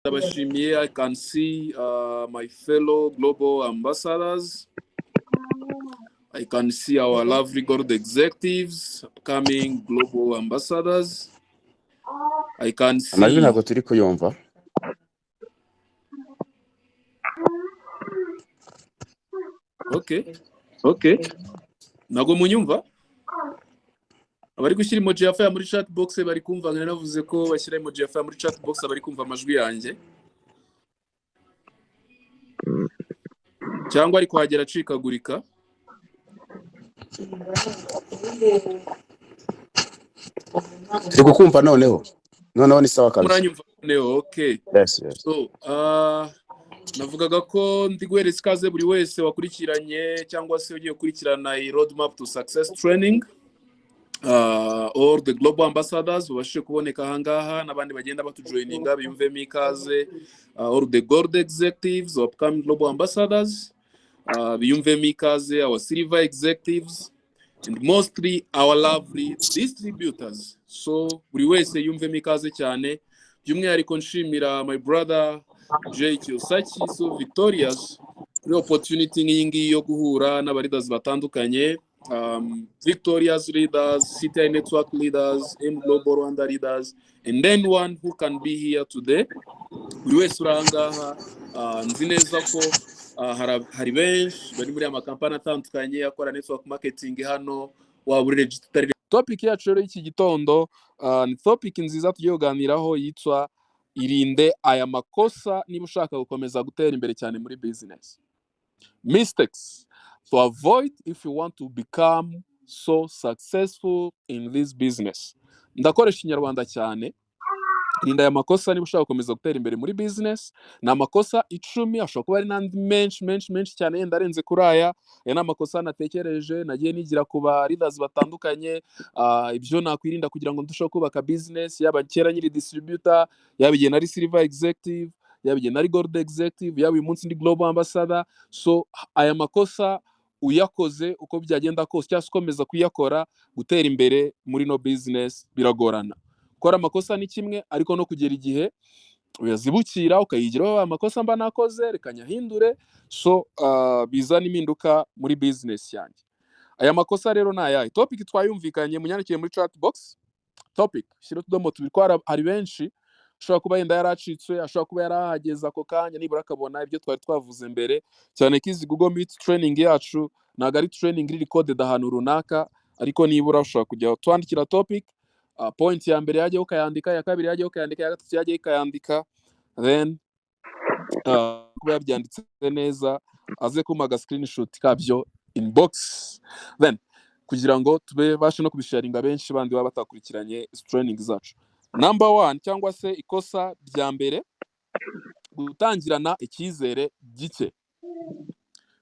I can see my fellow global ambassadors. I can see our lovely gold executives, upcoming global ambassadors. I can see. Amajwi ntabwo turi kuyumva. Okay. Nago munyumva? Abari gushyira emoji ya fire muri chat box bari kumva, ngene navuze ko bashyira emoji ya fire muri chat box abari kumva amajwi yanjye. Cyangwa ari kuhagera acikagurika. Turi kumva noneho ni sawa kabisa. Muranyumva noneho, okay. Yes. So, navugaga ko ndi guhereza ikaze buri wese wakurikiranye cyangwa se ugiye gukurikirana i roadmap to success training. All the global ambassadors babashije kuboneka ahangaha n'abandi bagenda batujoininga biyumvemo ikaze. All the gold executives, upcoming global ambassadors, biyumvemo ikaze, our silver executives, and mostly our lovely distributors. So buri wese yumvemo ikaze cyane. By'umwihariko nshimira my brother Jay Kiyosaki so victorious kuri opportunity nk'iyi ngiyi yo guhura n'abaridas batandukanye, victorious leaders, CTI network leaders, M Global Rwanda leaders, and anyone who can be here today. Buri wese urangaha nzi neza ko hari benshi bari muri amakampani atandukanye akora network marketing hano, waba register. Topic yacu rero y'iki gitondo ni topic nziza tugiye kuganiraho yitwa irinde aya makosa niba ushaka gukomeza gutera imbere cyane muri business. Mistakes to avoid if you want to become so successful in this business. Ndakoresha inyarwanda cyane. Irinda aya makosa niba ushaka gukomeza gutera imbere muri business. Ni amakosa 10 ashobora kuba ari n'andi menshi cyane yenda arenze kuri aya. Aya ni amakosa natekereje nagiye nigira ku ba leaders batandukanye, ibyo nakwirinda kugira ngo ndusheho kubaka business, yaba kera nyiri distributor, yaba igihe nari silver executive, yaba igihe nari gold executive, yaba uyu munsi ndi global ambassador. So aya makosa uyakoze uko byagenda kose cyangwa ukomeza kuyakora, gutera imbere muri no business biragorana. Gukora amakosa ni kimwe, ariko no kugera igihe uyazibukira ukayigiraho amakosa mba nakoze reka nyahindure, so bizana impinduka muri business yanjye. Aya makosa rero ni ayahe? Topic twayumvikanye munyandikire muri chat box. Topic shiro tudomo tubitwara hari benshi, ashobora kuba yenda yaracitswe, ashobora kuba yarahageza ako kanya nibura akabona ibyo twari twavuze mbere, cyane kizi Google Meet training yacu ntago ari training iri recorded ahantu runaka, ariko nibura ushobora kujya twandikira topic, point ya mbere yaje ukayandika, ya kabiri yaje ukayandika, ya gatatu yaje ukayandika, then kuba yabyanditse neza aze kumaga screenshot kabyo inbox, then kugira ngo tube bashe no kubisharinga benshi bandi baba batakurikiranye training zacu. Number 1 cyangwa se ikosa rya mbere, gutangirana icyizere gike.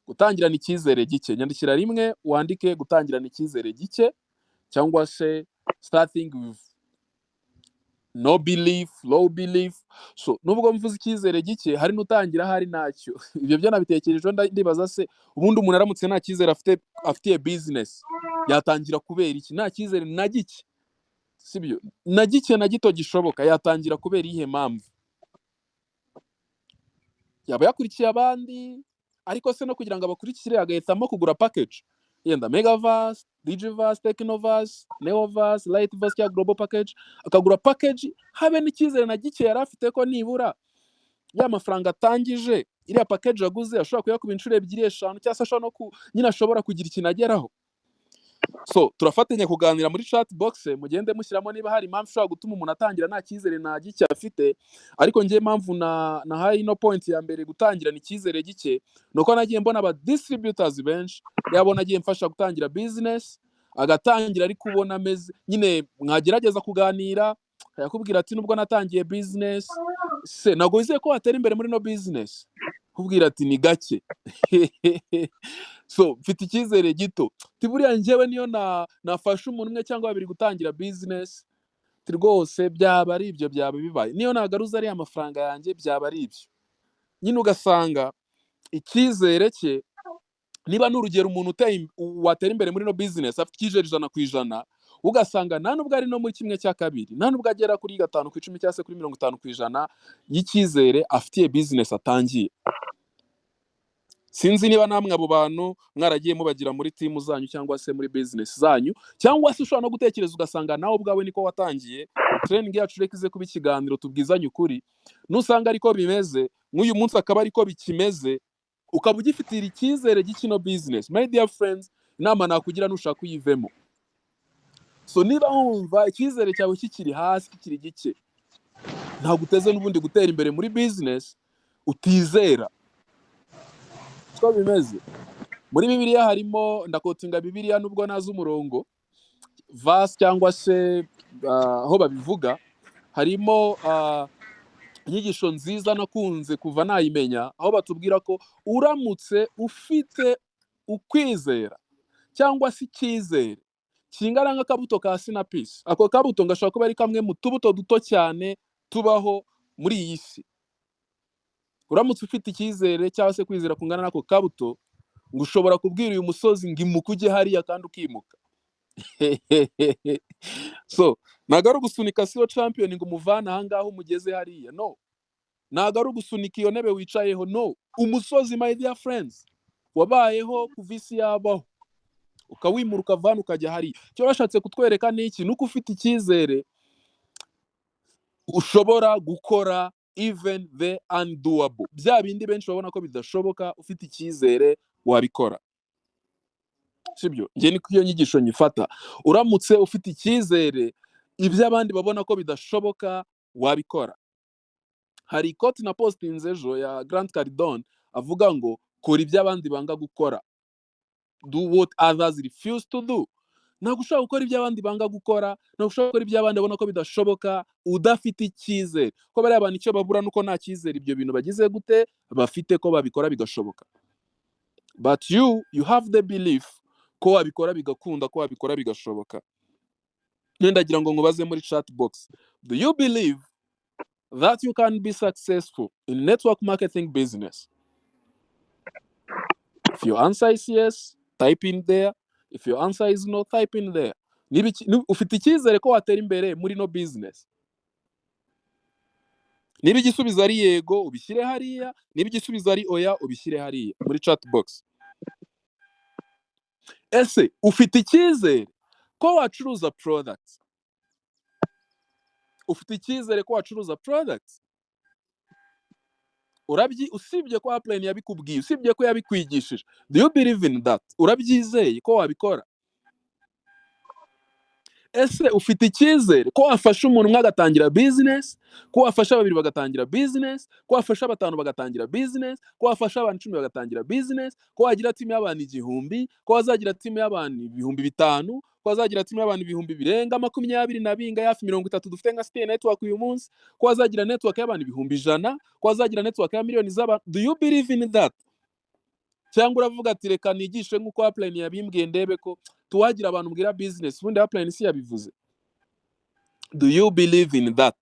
Gutangirana icyizere gike, nyandikira rimwe wandike gutangirana icyizere gike, cyangwa se starting with no belief, low belief. So nubwo mvuze icyizere gike, hari nutangira hari nacyo. Ibyo byo nabitekereje ndibaza se ubundi umuntu aramutse nta cyizere afite business yatangira kubera iki? Nta cyizere na gike, sibyo? Na gike na gito gishoboka yatangira kubera ihe mpamvu? Yaba yakurikiye abandi, ariko se no kugira ngo abakurikire agahitamo kugura package yenda Megaverse, Digiverse, Technoverse, Neoverse, Lightverse cyangwa Global Package, akagura package habe n'icyizere na gike yari afite ko nibura ya mafaranga atangije iriya package aguze ashobora kuyakuba inshuro 2-5 cyangwa se ashobora no nyine ashobora kugira ikintu ageraho. So turafatanya kuganira muri chat box, mugende mushyiramo niba hari impamvu ushobora gutuma umuntu atangira nta cyizere na gike afite, ariko ngiye impamvu na high no point ya mbere gutangira ni cyizere gike, nuko nagiye mbona aba distributors benshi yabona agiye mfasha gutangira business, agatangira ari kubona ameze nyine, mwagerageza kuganira yakubwira ati nubwo natangiye business se nago izeye ko watera imbere muri no business, kubwira ati ni gake. So mfite icyizere gito, tiburiya njyewe niyo nafasha umuntu umwe cyangwa babiri gutangira business, rwose byaba ari ibyo byaba bibaye, niyo nagaruza ari amafaranga yanjye byaba ari ibyo. Nyine ugasanga icyizere cye, niba n'urugero umuntu watera imbere muri no business afite icyizere 100%, ugasanga nta nubwo ari no muri kimwe cya kabiri, nta nubwo agera kuri 5 ku 10 cyangwa se kuri 50% y'icyizere afitiye business atangiye. Sinzi niba namwe abo bantu mwaragiye mubagira muri team zanyu cyangwa se muri business zanyu, cyangwa se ushobora no gutekereza ugasanga nawe ubwawe niko watangiye. Training yacu reka ize kuba ikiganiro tubwizanye ukuri, nusanga ariko bimeze nk'uyu munsi akaba ariko bikimeze, ukaba ugifitira icyizere gikino business, my dear friends, inama nakugira nushaka uyivemo. So niba wumva icyizere cyawe kikiri hasi, kikiri gike, ntabwo uteze n'ubundi gutera imbere muri business utizera. Siko bimeze. Muri Bibiliya harimo, ndakotinga Bibiliya nubwo nazi umurongo, verse cyangwa se aho babivuga, harimo inyigisho nziza nakunze kuva nayimenya, aho batubwira ko uramutse ufite ukwizera cyangwa se icyizere kingana nk'akabuto ka sinapisi, ako kabuto ngashobora kuba ari kamwe mu tubuto duto cyane tubaho muri iyi si. Uramutse ufite icyizere cyangwa se kwizera kungana n'ako kabuto, ngo ushobora kubwira uyu musozi ngo imuka ujye hariya kandi ukimuka. So ntabwo ari ugusunika siyo champion ngo umuvane ahangaha umugeze hariya, no. Ntabwo ari ugusunika iyo ntebe wicayeho, no. Umusozi, my dear friends, wabayeho kuva isi yabaho, ukawimura ukavana ukajya hariya. Icyo bashatse kutwereka ni iki? Nuko ufite icyizere ushobora gukora even the undoable. Bya bindi benshi babona ko bidashoboka, ufite icyizere wabikora. Sibyo? Ngiye ni iyo nyigisho nyifata. Uramutse ufite icyizere, ibyo abandi babona ko bidashoboka wabikora. Hari quote na postinze ejo ya Grant Cardone avuga ngo kora ibyo abandi banga gukora, do what others refuse to do. Ntabwo ushobora gukora ibyo abandi banga gukora, ntabwo ushobora gukora ibyo abandi babona ko bidashoboka udafite icyizere. Ko bari abantu icyo babura nuko nta cyizere ibyo bintu bagize gute bafite ko babikora bigashoboka. But you have the belief ko wabikora bigakunda, ko wabikora bigashoboka. Ndagira ngo nkubaze muri chat box, do you believe that you can be successful in network marketing business? If your answer is yes, type in there. If your answer is no, type in there. Ufite icyizere ko watera imbere muri no business? Niba igisubizo ari yego ubishyire hariya, niba igisubizo ari oya ubishyire hariya muri chat box. Ese ufite icyizere ko wacuruza products? Ufite icyizere ko wacuruza products? Usibye ko Upline yabikubwiye, usibye ko yabikwigishije, do you believe in that? Urabyizeye ko wabikora? Ese ufite icyizere ko wafasha umuntu umwe agatangira business, ko wafasha babiri bagatangira business, ko wafasha batanu bagatangira business, ko wafasha abantu 10 bagatangira business, ko wagira team y'abantu 1000, ko wazagira team y'abantu 5000, ko wazagira team y'abantu 1000 birenga 20 na binga yafi 30 dufite nka Stay Network uyu munsi, ko wazagira network y'abantu 100,000, ko wazagira network ya miliyoni z'abantu? Do you believe in that? Cyangwa uravuga ati reka nigishe nk'uko Upline yabimbwiye ndebe ko tuwagira abantu mbwira business, ubundi Upline si yabivuze? Do you believe in that?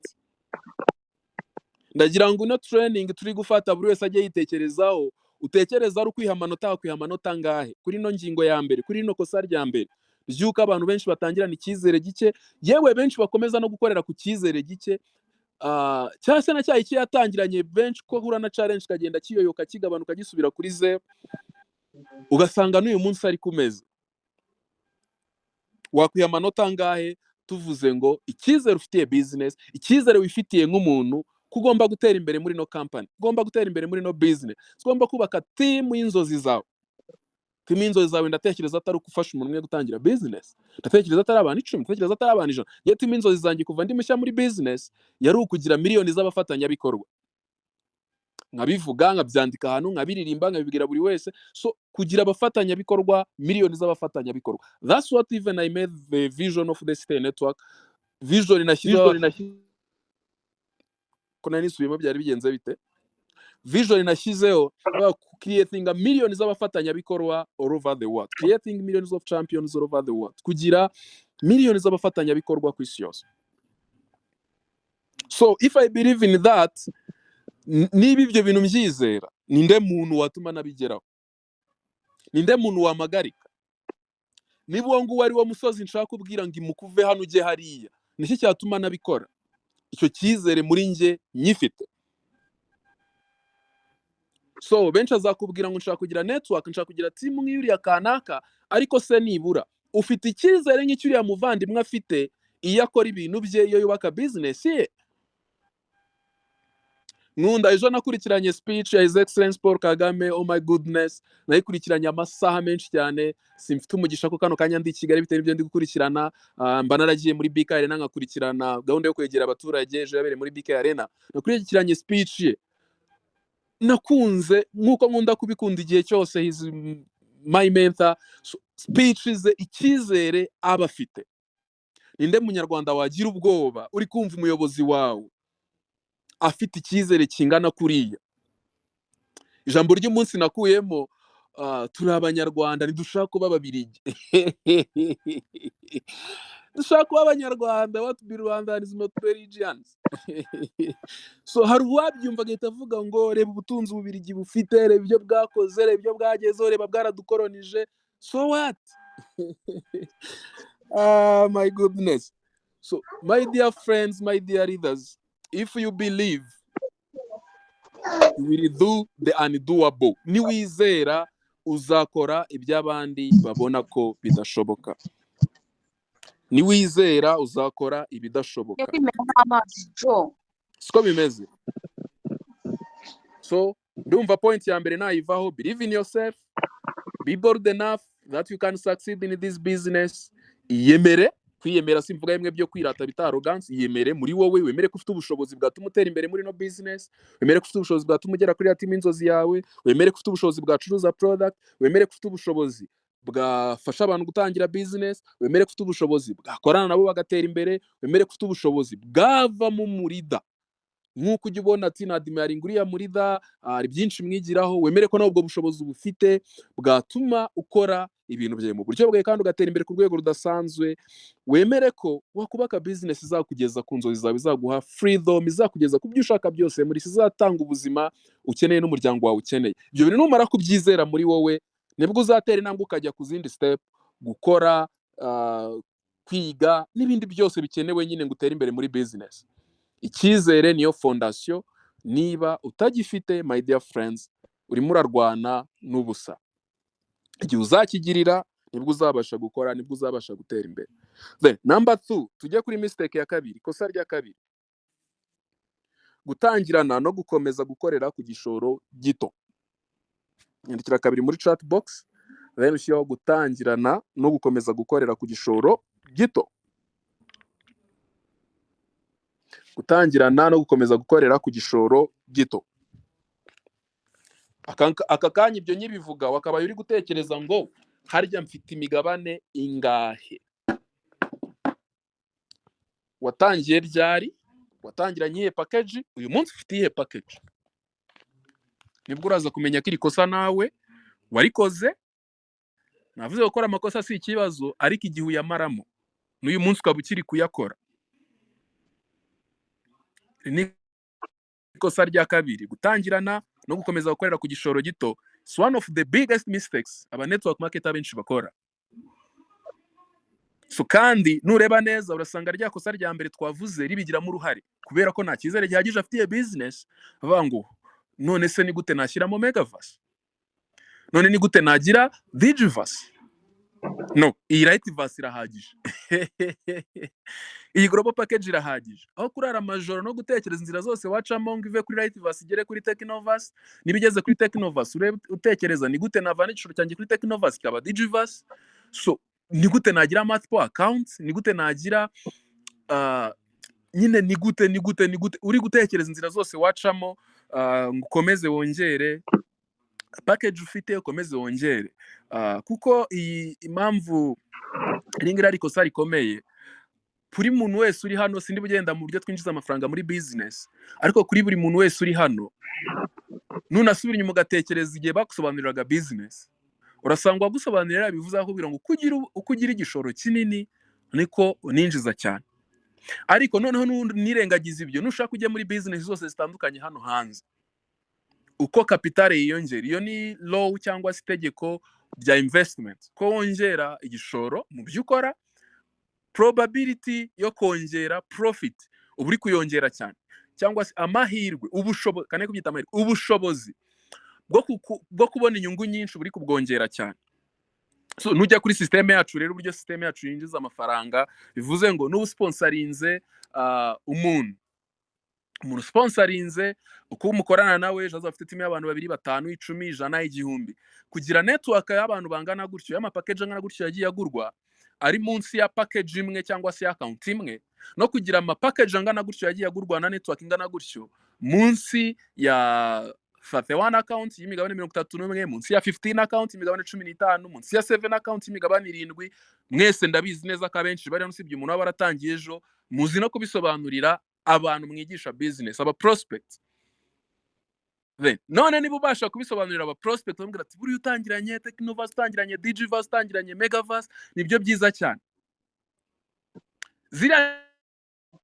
Ndagira ngo ino training turi gufata buri wese ajye yitekerezaho, utekereza ari ukwiha amanota ngahe kuri no ngingo ya mbere, kuri no kosa rya mbere ryuko abantu benshi batangirana icyizere gike, yewe benshi bakomeza no gukorera ku cyizere gike. Cyangwa se na cyayi cyatangiranye benshi ko hura na challenge kagenda kiyoyoka kigabanuka gisubira kuri 0, ugasanga n'uyu munsi ari kumeze. Wakwiha amanota ngahe tuvuze ngo icyizere ufitiye business, icyizere wifitiye nk'umuntu kugomba gutera imbere muri no company, ugomba gutera imbere muri no business, ugomba kubaka team y'inzozi zawe. Team y'inzozi zawe ndatekereza atari gufasha umuntu umwe gutangira business, ndatekereza atari abantu 10, ndatekereza atari abantu 100. Ye team y'inzozi zanjye kuva ndi mushya muri business yari ukugira miliyoni z'abafatanya bikorwa, nkabivuga nkabyandika ahantu nkabiririmba nkabigira buri wese, so kugira abafatanya bikorwa miliyoni z'abafatanya bikorwa. That's what even I made the vision of the Stay Network. Vision nashyizeho kona nisubiyemo byari bigenze bite? Vision nashyizeho creating a million z'abafatanya bikorwa all over the world, creating millions of champions all over the world, kugira millions z'abafatanya bikorwa ku isi yose. So if I believe in that, niba ibyo bintu mbyizera, ninde muntu watuma nabigeraho? Ninde muntu wamagarika? niba uwo nguwo ari wo musozi nshaka kubwira ngo imukuve hano ujye hariya, nicyo cyatuma nabikora. Icyo cyizere muri njye nyifite. So benshi azakubwira ngo nshaka kugira network, nshaka kugira team nk'iyuriya kanaka, ariko se nibura ufite icyizere nk'icyuriya muvandimwe afite iyo akora ibintu bye, iyo yubaka business ye? Nkunda ejo nakurikiranye speech ya His Excellence Paul Kagame. Oh my goodness, nayikurikiranye amasaha menshi cyane. Simfite umugisha ko kano kanya ndi Kigali bitewe n'ibyo ndi gukurikirana. Mba naragiye muri BK Arena ngakurikirana gahunda yo kwegera abaturage ejo yabereye muri BK Arena. Nakurikiranye speech ye, nakunze nkuko nkunda kubikunda igihe cyose. His my mentor. So, speech ze icyizere aba afite. Ninde munyarwanda wagira ubwoba uri kumva umuyobozi wawe afite icyizere kingana kuriya? Ijambo ry'umunsi nakuyemo, turi abanyarwanda ntidushaka kuba ababirigi. Dushaka kuba abanyarwanda. What be Rwanda is not Belgians. So hari uwabyumva agahita avuga ngo reba ubutunzi ububirigi bufite, reba ibyo bwakoze, reba ibyo bwagezeho, reba bwaradukolonije. So what? My goodness. So my dear friends, my dear readers, if you believe, you will do the undoable. Niwizera uzakora iby'abandi babona ko bidashoboka. Niwizera uzakora ibidashoboka. Siko bimeze. So ndumva point ya mbere nayivaho. Believe in yourself. Be bold enough that you can succeed in this business. Iyemere. Kwiyemera simvuga yemwe byo kwirata bita arrogance. Iyemere muri wowe, wemere ko ufite ubushobozi bwatuma utera imbere muri no business, wemere ko ufite ubushobozi bwatuma ugera kuri ati inzozi yawe, wemere ko ufite ubushobozi bwacuruza product, wemere ko ufite ubushobozi bwafasha abantu gutangira business, wemere ko ufite ubushobozi bwakorana nabo bagatera imbere, wemere ko ufite ubushobozi bwava mu murida. Nk'uko ujya ubona ati nadimiyaringa uriya murida, hari byinshi mwigiraho, wemere ko nabwo bushobozi bufite bwatuma ukora ibintu byawe mu buryo bwawe kandi ugatera imbere ku rwego rudasanzwe. Wemere ko wakubaka business izakugeza ku nzozi zawe, izaguha freedom, izakugeza ku byo ushaka byose muri isi, izatanga ubuzima ukeneye n'umuryango wawe ukeneye. Ibyo bintu numara kubyizera muri wowe, nibwo uzatera intambwe ukajya ku zindi step, gukora, kwiga n'ibindi byose bikenewe nyine ngo utere imbere muri business. Icyizere niyo fondation. Niba utagifite, my dear friends, urimo urarwana n'ubusa. Igihe uzakigirira nibwo uzabasha gukora, nibwo uzabasha gutera imbere. Then number 2, tujye kuri mistake ya kabiri, kosa rya kabiri. Gutangirana no gukomeza gukorera ku gishoro gito. Nyandikira kabiri muri chat box, then ushyiraho gutangirana no gukomeza gukorera ku gishoro gito. Gutangirana no gukomeza gukorera ku gishoro gito. Aka kanya ibyo nyibivuga wakabaye uri gutekereza ngo harya mfite imigabane ingahe? Watangiye ryari? Watangiranye iyihe package? Uyu munsi ufite iyihe package? Nibwo uraza kumenya ko iri kosa nawe warikoze. Navuze gukora amakosa si ikibazo, ariko igihe uyamaramo n'uyu munsi ukaba ukiri kuyakora. Ni kosa rya kabiri. Gutangirana no gukomeza gukorera ku gishoro gito. It's one of the biggest mistakes aba network marketer benshi bakora. So kandi nureba neza urasanga rya kosa rya mbere twavuze ribigiramo uruhare, kubera ko nta cyizere gihagije afitiye business. Avuga ngo none se ni gute nashyiramo Megaverse? None ni gute nagira Digiverse? No, iyi Rightverse irahagije. Iyi global package irahagije. Aho kurara amajoro no gutekereza inzira zose wacamo ngo ive kuri Rightverse igere kuri Technoverse, nibigeze kuri Technoverse utekereza ni gute navana igishoro cyanjye kuri Technoverse kikaba Digiverse. So ni gute nagira multiple accounts, ni gute nagira nyine ni gute uri gutekereza inzira zose wacamo, ukomeze wongere package ufite, ukomeze wongere, kuko iyi impamvu ringira ariko sari komeye kuri muntu wese uri hano. Sindi bugenda mu buryo twinjiza amafaranga muri business, ariko kuri buri muntu wese uri hano nunasubira inyuma ugatekereza igihe bakusobanuriraga business, urasanga gusobanurira bivuze akubwira ngo ukugira igishoro kinini niko uninjiza cyane. Ariko noneho nirengagiza ibyo, nushaka kujya muri business zose zitandukanye hano hanze, uko kapitale yiyongera, iyo ni law cyangwa se itegeko bya investment, ko wongera igishoro mu byo ukora, probability yo kongera profit uba uri kuyongera cyane, cyangwa se amahirwe, ubushobozi, kane kubyita amahirwe, ubushobozi bwo kubona inyungu nyinshi buri kubwongera cyane. So nujya kuri system yacu rero, uburyo system yacu yinjiza amafaranga, bivuze ngo n'ubu sponsorinze umuntu sponsorinze, uko umukorana nawe jaza afite team y'abantu 2 5 10 100 igihumbi, kugira network y'abantu bangana gutyo, y'ama package angana gutyo yagiye agurwa ari munsi ya package imwe cyangwa se account imwe, no kugira ama package angana gutyo yagiye agurwa na network ingana gutyo munsi ya 31 account y'imigabane 31, munsi ya 15 account y'imigabane 15, munsi ya 7 account y'imigabane 7. Mwese ndabizi neza ko abenshi bari nusibye umuntu wabaratangiye ejo, muzi no kubisobanurira abantu mwigisha business, aba prospect. Then none niba ubasha kubisobanurira aba prospect, bambwira ati buri utangiranye Technovas, utangiranye Digivas, utangiranye Megavas, nibyo byiza cyane. Zira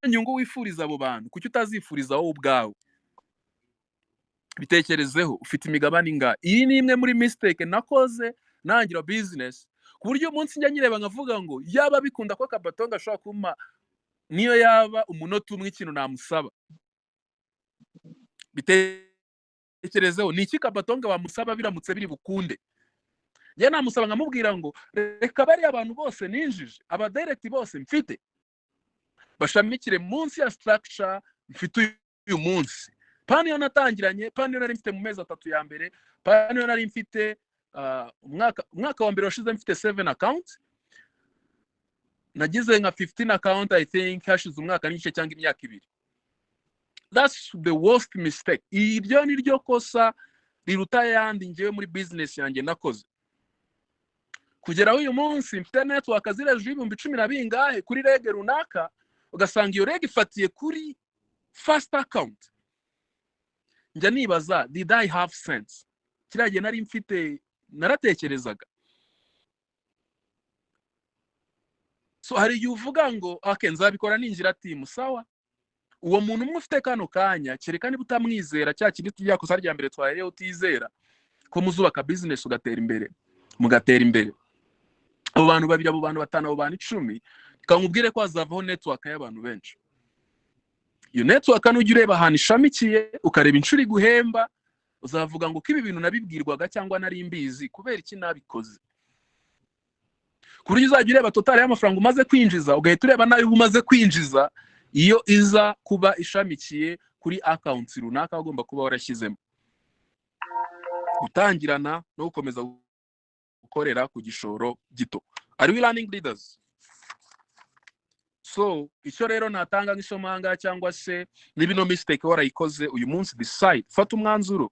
nyungu wifuriza abo bantu, kuki utazifuriza wowe ubwawe? Bitekerezeho, ufite imigabane inga. Iyi ni imwe muri mistake nakoze nangira business, ku buryo umunsi njya nyireba nkavuga ngo yaba bikunda ko Kabatonga ashobora kuma niyo yaba umunota umwe ikintu namusaba. Bitekerezeho, ni iki Kabatonga wamusaba biramutse biri bukunde? Ye namusaba nkamubwira ngo reka bari abantu bose ninjije, aba direct bose mfite bashamikire munsi ya structure mfite uyu munsi. Pani yo natangiranye, pani yo nari mfite mu mezi 3 ya mbere, pani yo nari mfite umwaka wa mbere washize mfite 7 accounts, nagize nka 15 account I think hashize umwaka n'igice cyangwa imyaka 2. That's the worst mistake. Iryo ni ryo kosa riruta yandi ngewe muri business yanjye nakoze. Kugera uyu munsi mfite network zireje 10,000 na bingahe kuri rege runaka, ugasanga iyo rege ifatiye kuri first account. Njya nibaza, did I have sense? Kiragiye nari mfite, naratekerezaga. So hari igihe uvuga ngo okay, nzabikora ninjira team, sawa. Uwo muntu umwe ufite kano kanya, kereka niba utamwizera, cya kintu tujya kosa rya mbere twahereye utizera ko muzubaka business ugatera imbere, mugatera imbere. Abo bantu 2, abo bantu 5, abo bantu 10, kamubwire ko azavaho network y'abantu benshi. Iyo network n'ujya ureba ahantu ishamikiye, ukareba inshuri guhemba, uzavuga ngo kibi bintu nabibwirwaga cyangwa nari mbizi, kubera iki nabikoze. Kuri uzajya ureba total y'amafaranga umaze kwinjiza, ugahita ureba nayo umaze kwinjiza, iyo iza kuba ishamikiye kuri accounts runaka ugomba kuba warashyizemo. Gutangirana no gukomeza gukorera ku gishoro gito. Are we learning leaders? So icyo rero natanga nk'isomanga cyangwa se n'ibino mistake warayikoze uyu munsi, decide, fata umwanzuro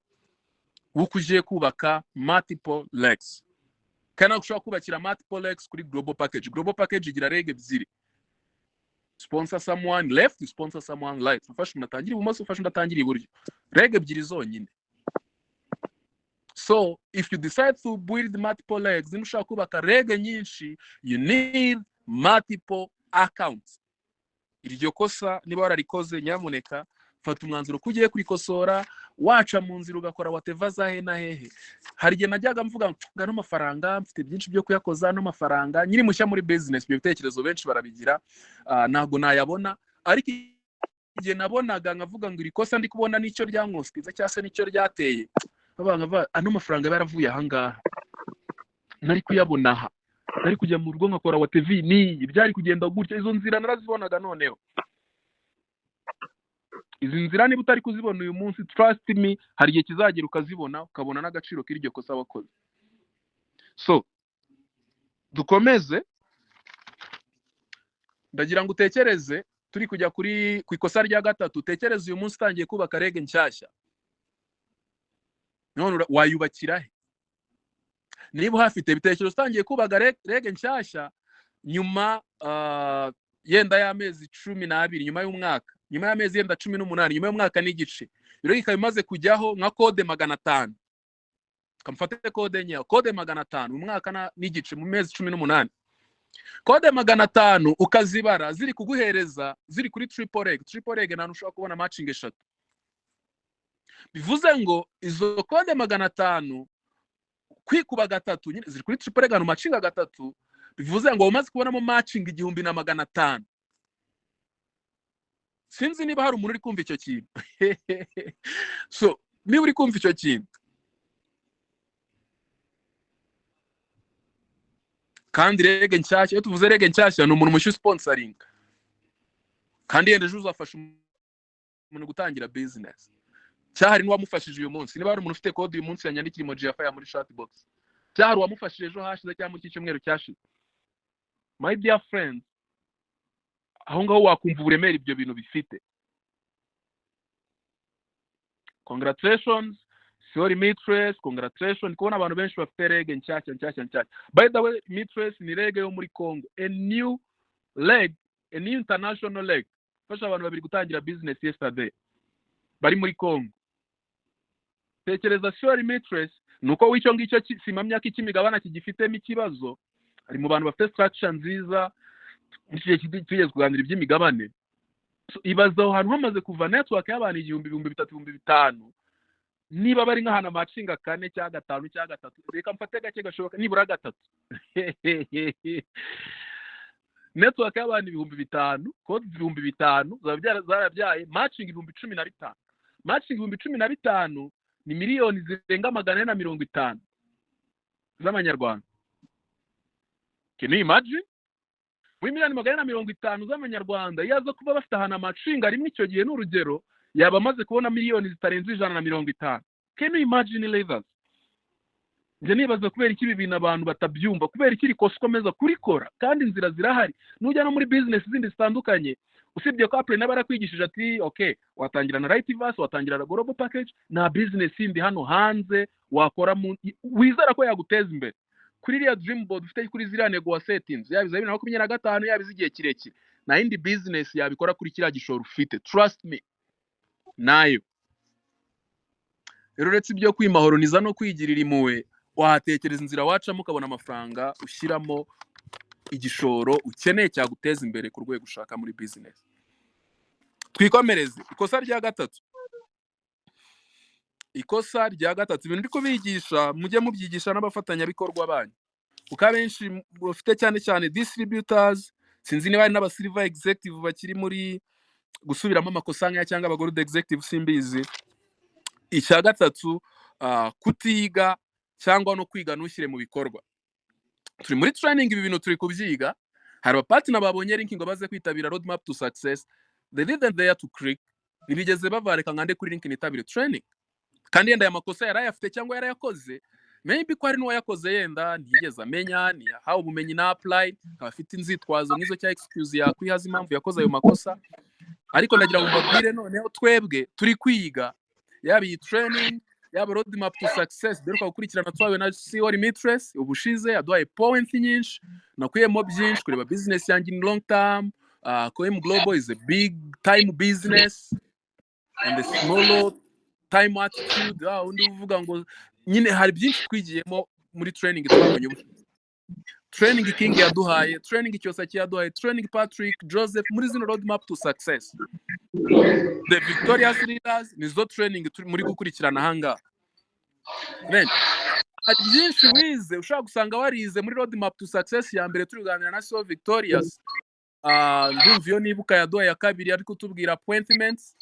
wuko ugiye kubaka multiple legs. Kana gushaka kubakira multiple legs kuri global package. Global package igira rege 2. Sponsor someone left, sponsor someone right. Ufashe unatangira ibumoso, ufashe unatangira iburyo. Rege 2 zonyine. So if you decide to build multiple legs, nushaka kubaka rege nyinshi, you need multiple accounts. Iryo kosa niba wararikoze, nyamuneka fata umwanzuro kugiye kurikosora, waca mu nzira ugakora whatever zahe na hehe. Hari igihe najyaga mvuga ngano amafaranga mfite byinshi byo kuyakoza, no mafaranga nyiri mushya muri business, byo bitekerezo benshi barabigira, ntago nayabona. Ariko igihe nabonaga nkavuga ngo iri kosa ndi kubona nicyo ryankoskiza cyangwa se nicyo ryateye, babanga ano mafaranga baravuye ahangaha, nari kuyabona aha, nari kujya mu rugo nkakora whatever, ni byari kugenda gutya. Izo nzira narazibonaga, noneho izi nzira niba utari kuzibona uyu munsi, trust me, hari igihe kizagera ukazibona, ukabona n'agaciro k'iryo kosa wakoze. So dukomeze, ndagira ngo utekereze, turi kujya kuri ku ikosa rya 3, utekereze uyu munsi utangiye kubaka rege nshyashya, none wayubakira he? Niba uhafite ibitekerezo utangiye kubaka rege nshyashya, nyuma yenda y'amezi 12, nyuma y'umwaka, nyuma y'amezi yenda 18, nyuma y'umwaka n'igice, rero ikaba imaze kujyaho nka code 500. Kamfate code nyayo, code 500 umwaka n'igice, mu mezi 18. Code 500 ukazibara ziri kuguhereza, ziri kuri triple leg nanu ushobora kubona matching 3. Bivuze ngo izo code 500 kwikuba gatatu nyine ziri kuri triple gano matching gatatu bivuze ngo umaze kubonamo matching 1500. Sinzi niba hari umuntu uri kumva icyo kintu. So niba uri kumva icyo kintu kandi rege nshyashya, iyo tuvuze rege nshyashya ni umuntu mushyushyu sponsoring kandi yende uzafasha umuntu gutangira business. Cyahari n'uwamufashije uyu munsi, niba hari umuntu ufite code uyu munsi yanyandikira emoji ya fire muri chatbox. Cyahari uwamufashije ejo hashize cyangwa muri cyumweru cyashize. My dear friends, aho ngaho wakumva uburemere ibyo bintu bifite. Congratulations sorry Mistress, congratulations kubona abantu benshi bafite rege nshyashya. By the way, Mistress ni rege yo muri Congo, a new international leg. Fasha abantu babiri gutangira business yesterday bari muri Congo. Tekereza sorry Mistress nuko wicyo ngicyo simamya ko ikimigabana kigifitemo ikibazo. Ari mu bantu bafite structure nziza n'ikiye kigeze kuganira iby'imigabane. Ibaza aho hantu hamaze kuva network y'abantu 3,000 niba bari nk'ahana matching 4 cyangwa 5 cyangwa 3, reka mfate gake gashoboka nibura 3. Network y'abantu 5,000, code 5,000 zarabyaye matching 15,000. Matching 15,000 ni miliyoni zirenga 450 z'amanyarwanda. Can you imagine? Miliyoni 450 z'amanyarwanda yaza kuba bafite ahana matching arimo icyo gihe n'urugero yaba amaze kubona miliyoni zitarenze 150. Can you imagine levels? Nje nibaza kubera iki ibintu abantu batabyumva, kubera iki rikokomeza kurikora kandi inzira zirahari. Nujya no muri business zindi zitandukanye usibye ko Apple nabara kwigishije ati okay watangira na Rightverse, watangira na Global Package, na business indi hano hanze wakora wizera ko yaguteza imbere. Kuri iriya dream board ufite kuri ziriya nego settings yaba 2025 yaba izigiye kirekire na indi business yabikora kuri kiriya gishoro ufite, trust me nayo. Rero uretse ibyo kwimahoroniza no kwigirira impuhwe, wahatekereza inzira wacamo ukabona amafaranga ushyiramo igishoro ukeneye cyaguteza imbere ku rwego ushaka muri business. Twikomereze ikosa rya gatatu. Ikosa rya gatatu, ibintu ndiko bigisha mujye mubyigisha n'abafatanyabikorwa banyu, kuko abenshi bafite cyane distributors. Sinzi niba ari n'aba silver executive bakiri muri gusubiramo amakosa nkaya cyangwa abagore executive simbizi. Icya gatatu, kutiga cyangwa no kwiga nushyire mu bikorwa. Turi muri training ibi bintu turi kubyiga. Hari abapartner babonye link ngo baze kwitabira roadmap to success, they didn't there to click, bigeze bavareka ngande kuri link nitabire training kandi yenda ya makosa yarayafite cyangwa yarayakoze. Maybe ko ari no yakoze yenda ntigeze amenya ni how ubumenyi na apply, afite inzitwazo nizo cya excuse yakwihaza impamvu yakoze ayo makosa. Ariko nagira ngo mbabwire noneho twebwe turi kwiga yaba iyi training yaba roadmap to success. Dore ko gukurikirana twawe na CEO Mistress ubushize aduhaye point nyinshi nakuyemo byinshi kureba business yanjye in long term. KM Global is a big time business and the smaller time attitude. Undi uvuga ngo nyine hari byinshi twigiyemo muri training twabonye. Training King yaduhaye, training Cyosaki yaduhaye, training Patrick Joseph muri zino roadmap to success. The Victorious Leaders nizo training muri gukurikirana hanga. Ben hari byinshi wize ushaka gusanga warize muri roadmap to success ya mbere turuganira na So Victorious. Ndumva yo nibuka yaduhaye ya kabiri ariko tubwira appointments,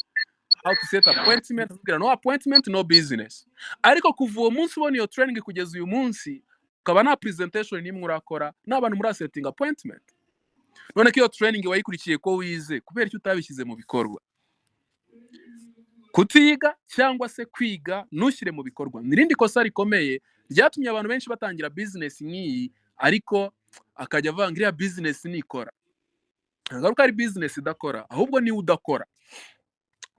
how to set appointment, tubwira no appointment no business. Ariko kuva uwo munsi ubona iyo training kugeza uyu munsi ukaba na presentation nimwe urakora n'abantu muri setting appointment. None ko iyo training wayikurikiye ko wize kubera icyo utabishyize mu bikorwa. Kutiga cyangwa se kwiga nushyire mu bikorwa nirindi kosa rikomeye ryatumye abantu benshi batangira business nk'iyi ariko akajya avangira business nikora. Ngaruka ari business idakora ahubwo ni udakora,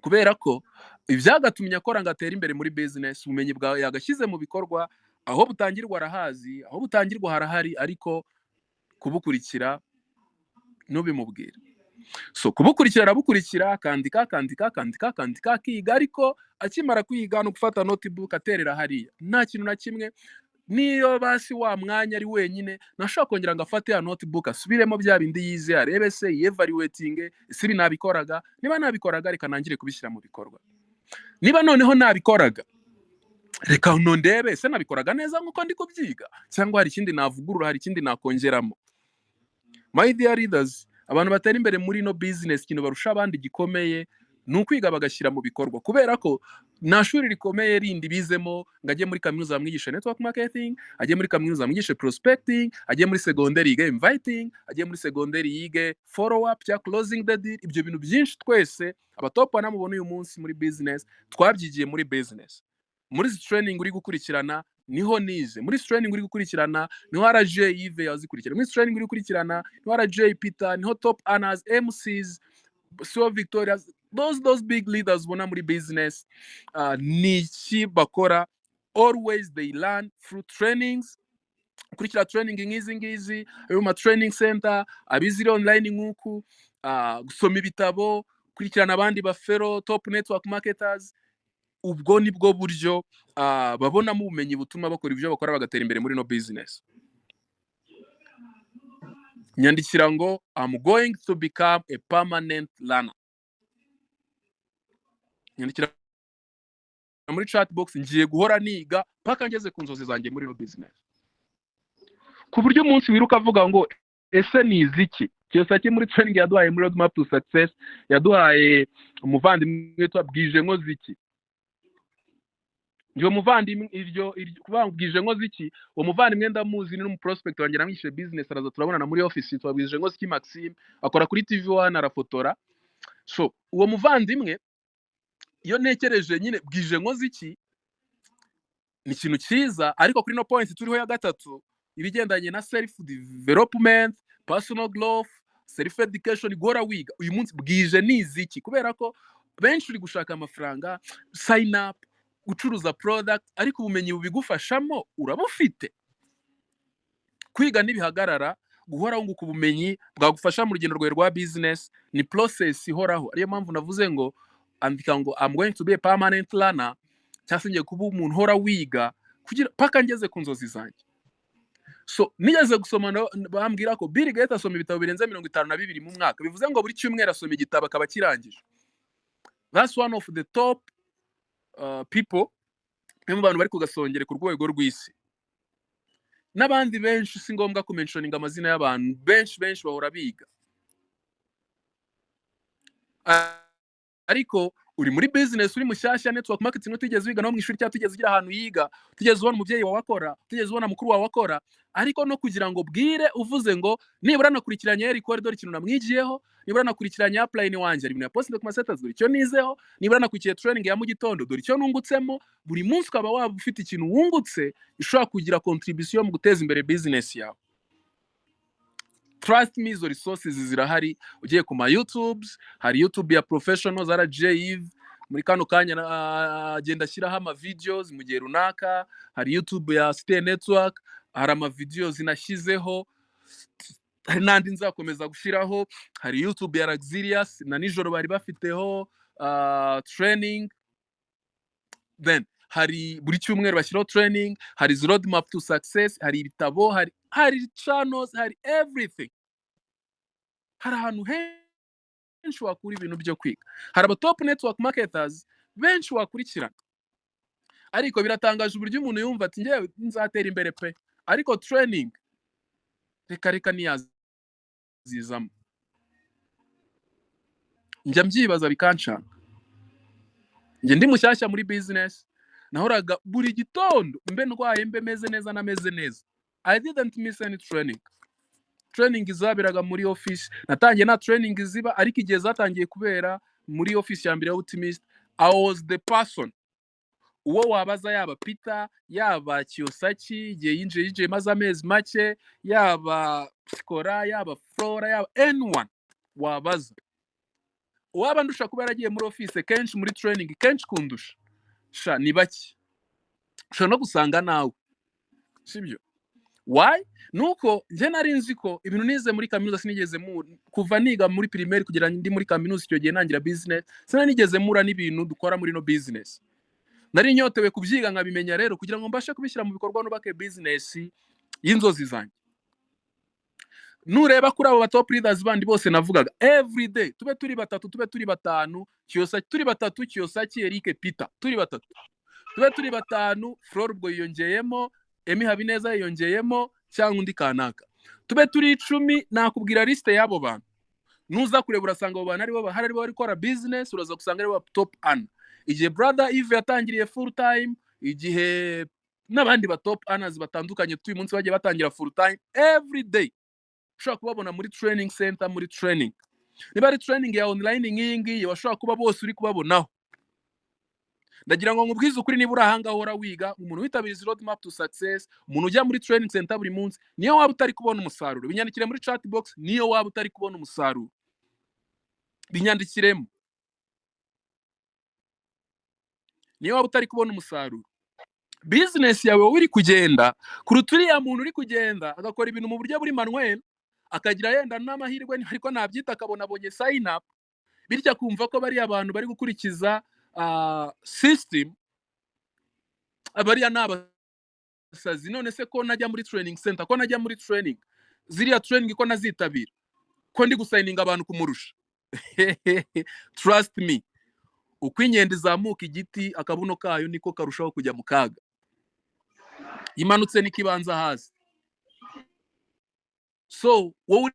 kubera ko ibyagatumye akora ngatera imbere muri business. Ubumenyi bwawe yagashyize mu bikorwa, aho butangirwa arahazi, aho butangirwa harahari, ariko kubukurikira ntubimubwire. So kubukurikira arabukurikira akandika kiga, ariko akimara kwiga no gufata notebook aterera hariya nta kintu na kimwe. Niyo basi wa mwanya ari wenyine nashaka kongera ngafate ya notebook asubiremo bya bindi yize, arebe se evaluating siri nabikoraga. Niba nabikoraga reka nangire kubishyira mu bikorwa. Niba noneho nabikoraga reka ndebe se nabikoraga neza nkuko ndi kubyiga cyangwa hari ikindi navugurura, hari ikindi nakongeramo. My dear leaders, abantu batari imbere muri no business kintu barusha abandi gikomeye ni ukwiga bagashyira mu bikorwa, kubera ko nta shuri rikomeye rindi bizemo ngo ajye muri kaminuza bamwigishe network marketing, ajye muri kaminuza bamwigishe prospecting, ajye muri secondary yige inviting, ajye muri secondary yige follow up cyangwa closing the deal. Ibyo bintu byinshi twese abatop banamubona uyu munsi muri business twabyigiye muri business. Muri training uri gukurikirana niho nize, muri training uri gukurikirana niho RJ Yves yazikurikirana, muri training uri gukurikirana niho RJ Peter, niho top earners, MCs, so Victoria's, those big leaders bona muri business. Niki bakora, always they learn through trainings. Kurikira training ngizi ayo ma training center, abizire online nkuku, gusoma ibitabo, kurikirana abandi ba fellow top network marketers. Ubwo nibwo buryo babonamo ubumenyi butuma bakora ibyo bakora bagatera imbere muri no business. Nyandikira ngo I'm going to become a permanent learner. Nyandikira muri chat box, ngiye guhora niga paka ngeze ku nzozi zanjye muri no business. Ku buryo umunsi wiruka avuga ngo ese ni iziki cyose muri training yaduhaye muri roadmap to success, yaduhaye umuvandimwe twabwije ngo ziki. Njo muvandimwe iryo kubangije ngo ziki, uwo muvandimwe ndamuzi ni n'umuprospect wanjye namwishe business, araza turabonana muri office, twabwije ngo ziki Maxime, akora kuri TV1 arafotora. So uwo muvandimwe iyo ntekereje nyine bwije ngo ziki ni ikintu cyiza, ariko kuri no point turiho ya gatatu ibigendanye na self development, personal growth, self education, gora wiga. Uyu munsi bwije ni iziki, kubera ko benshi uri gushaka amafaranga, sign up, gucuruza product, ariko ubumenyi bubigufashamo urabufite. Kwiga nibihagarara, guhora wunguka ubumenyi bwagufasha mu rugendo rwawe rwa business ni process ihoraho. Ariyo mpamvu navuze ngo andika ngo I'm going to be a permanent learner, cyasengeye kuba umuntu hora wiga kugira paka ngeze ku nzozi zanjye. So nigeze gusoma bambwira ko Bill Gates asoma ibitabo birenze 52 mu mwaka, bivuze ngo buri cyumweru asoma igitabo akaba kirangije. That's one of the top people mu bantu bari kugasongere ku rwego rw'isi. N'abandi benshi si ngombwa ku mentioning amazina y'abantu, benshi bahora biga. Ariko uri muri business, uri mushyashya, network marketing tugeze wiga no mu ishuri cyangwa tugeze ugira ahantu yiga, tugeze ubona umubyeyi wawe akora, tugeze ubona mukuru wawe akora, ariko no kugira ngo bwire uvuze ngo nibura nakurikiranye Eric Corridor ikintu namwigiyeho, nibura nakurikiranye upline wanje ari ibintu ya post ku status dore icyo nizeho, nibura nakurikiye training ya mu gitondo dore icyo nungutsemo. Buri munsi ukaba waba ufite ikintu wungutse ishobora kugira contribution mu guteza imbere business yawe. Trust me, izo resources zirahari. Ugiye ku ma YouTubes, hari YouTube ya professionals RJ Yves, muri kano kanya agenda ashyiraho ama videos mu gihe runaka. Hari YouTube ya Stay Network, hari ama videos nashyizeho, hari nandi nzakomeza gushiraho. Hari YouTube ya Luxurious na nijoro bari bafiteho training. Then hari buri cyumweru bashyiraho training, hari roadmap to success, hari ibitabo, hari channels, hari everything. Hari ahantu henshi wakura ibintu byo kwiga. Hari aba top network marketers benshi wakurikirana, ariko biratangaje uburyo umuntu yumva ati ngewe nzatera imbere pe, ariko training reka niyazizamo. Njya mbyibaza bikancana. Nge ndi mushyashya muri business, nahoraga buri gitondo mbe ndwaye, mbe meze neza na meze neza. I didn't miss any training. Training izabiraga muri office, natangiye na training ziba, ariko igihe zatangiye kubera muri office ya mbere ya Ultimist, I was the person uwo wabaza, yaba Peter, yaba Kiyosaki igihe yinjiye maze amezi make, yaba Skora, yaba Flora, yaba anyone wabaza. Uwaba ndusha kuba yaragiye muri office kenshi, muri training kenshi kundusha, sha ni baki ushobora no gusanga nawe, sibyo? Why? Nuko nje nari nzi ko ibintu nize muri kaminuza sinigeze kuva niga muri primaire kugera ndi muri kaminuza icyo gihe nangira business, sinanigeze mura n'ibintu dukora muri no business. Nari nyotewe kubyiga nkabimenya rero kugira ngo mbashe kubishyira mu bikorwa nubake business y'inzozi zanjye. Nureba kuri abo top leaders bandi bose navugaga every day, tube turi batatu, tube turi batanu, Kiyosaki turi batatu, Kiyosaki, Eric, Peter turi batatu, tube turi batanu, Flor ubwo yiyongeyemo, Emi Habineza yiyongeyemo cyangwa undi kanaka, tube turi 10, nakubwira liste y'abo bantu. Nuza kureba urasanga abo bantu aribo bahari, aribo bari gukora business, uraza gusanga aribo top earner. Igihe brother Yves yatangiriye full time, igihe n'abandi ba top earners batandukanye tuyu munsi bagiye batangira full time every day, ushobora kubabona muri training center, muri training. Niba ari training ya online nkingi, washobora kuba bose uri kubabonaho. Ndagira ngo nkubwize ukuri, niba urahanga hora wiga, umuntu witabiriza roadmap to success, umuntu ujya muri training center buri munsi, niyo waba utari kubona umusaruro, binyandikire muri chat box. Niyo waba utari kubona umusaruro, binyandikiremo. Niyo waba utari kubona umusaruro, business yawe uri kugenda kuruta uriya muntu uri kugenda agakora ibintu mu buryo buri manuel, akagira yenda n'amahirwe ariko nabyita akabona abonye sign up, bityo kumva ko bari abantu bari gukurikiza system, abariya n'abasazi. None se ko najya muri training center, ko najya muri training, ziriya training ko nazitabira, ko ndi gusigninga abantu kumurusha? Trust me, uko inkende izamuka igiti akabuno kayo niko karushaho kujya mu kaga. Imanutse n'ikibanza hasi. So wowe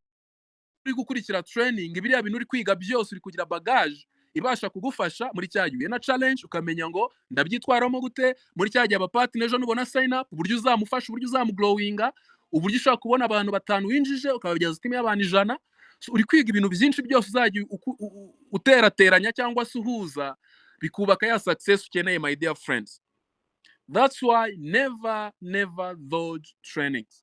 uri gukurikira training, biriya bintu uri kwiga byose, uri kugira bagage ibasha kugufasha muri cyagiye na challenge, ukamenya ngo ndabyitwaramo gute muri cyagiye. Aba partner ejo nubona sign up, uburyo uzamufasha, uburyo uzamugrowinga, uburyo ushaka kubona abantu 5 winjije ukabageza team y'abantu 100. So uri kwiga ibintu byinshi byose uzajya uterateranya cyangwa se uhuza, bikubaka ya success ukeneye, my dear friends. That's why never dodge trainings.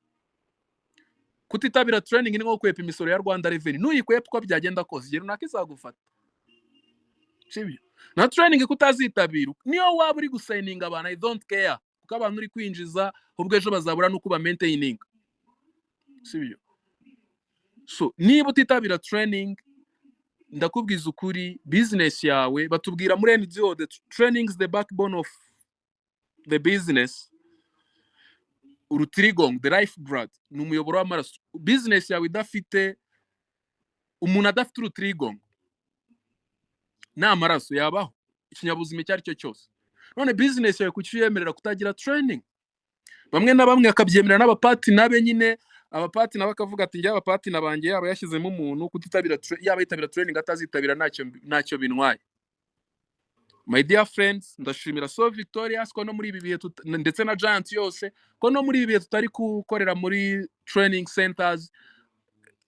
Kutitabira training ni nko kwepa imisoro ya Rwanda Revenue. Nuyikwepa uko byagenda kose, igihe runaka izagufata. Sibyo? Na training kutazitabira, niyo waba uri gusigninga abantu, I don't care, kuko abantu uri kwinjiza ubwo ejo bazabura nuko ba maintaining. Sibyo? So niba utitabira training, ndakubwiza ukuri, business yawe, batubwira muri NGO, the training is the backbone of the business. Urutirigongo, the lifeblood, ni umuyoboro w'amaraso. Business yawe idafite, umuntu adafite urutirigongo nta maraso yabaho, ikinyabuzima icyo ari cyo cyose. None business yawe kuki yemerera kutagira training? Bamwe na bamwe akabyemerera n'abapati nabe nyine, abapati nabo akavuga ati njye abapati nabanjye yaba yashyizemo umuntu kutitabira, yaba yitabira training atazitabira ntacyo bintwaye. My dear friends, ndashimira So Victorious ko no muri ibi bihe ndetse na Giant yose ko no muri ibi bihe tutari gukorera muri training centers,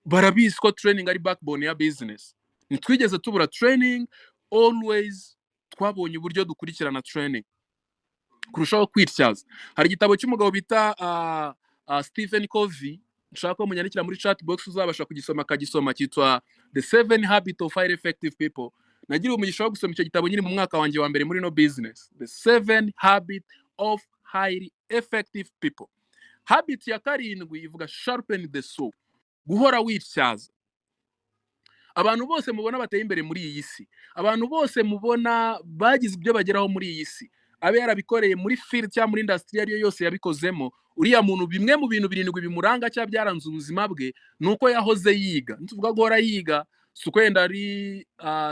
barabizi ko training ari backbone ya business. Nitwigeze tubura training, always twabonye uburyo dukurikirana training kurushaho kwityaza. Hari igitabo cy'umugabo bita Stephen Covey, nshaka ko munyandikira muri chat box uzabasha kugisoma, akagisoma, cyitwa The 7 Habits of Highly Effective People. Nagira umugisha wo gusoma icyo gitabo nyine mu mwaka wanjye wa mbere muri no business. The 7 Habits of Highly Effective People. Habit ya 7 ivuga sharpen the soul, guhora wityaza. Abantu bose mubona bateye imbere muri iyi si, abantu bose mubona bagize ibyo bageraho muri iyi si, abe yarabikoreye muri field cyangwa muri industry ariyo yose yabikozemo, uriya muntu bimwe mu bintu 7 bimuranga cyangwa byaranze ubuzima bwe nuko yahoze yiga. Ntuvuga guhora yiga suko yenda ari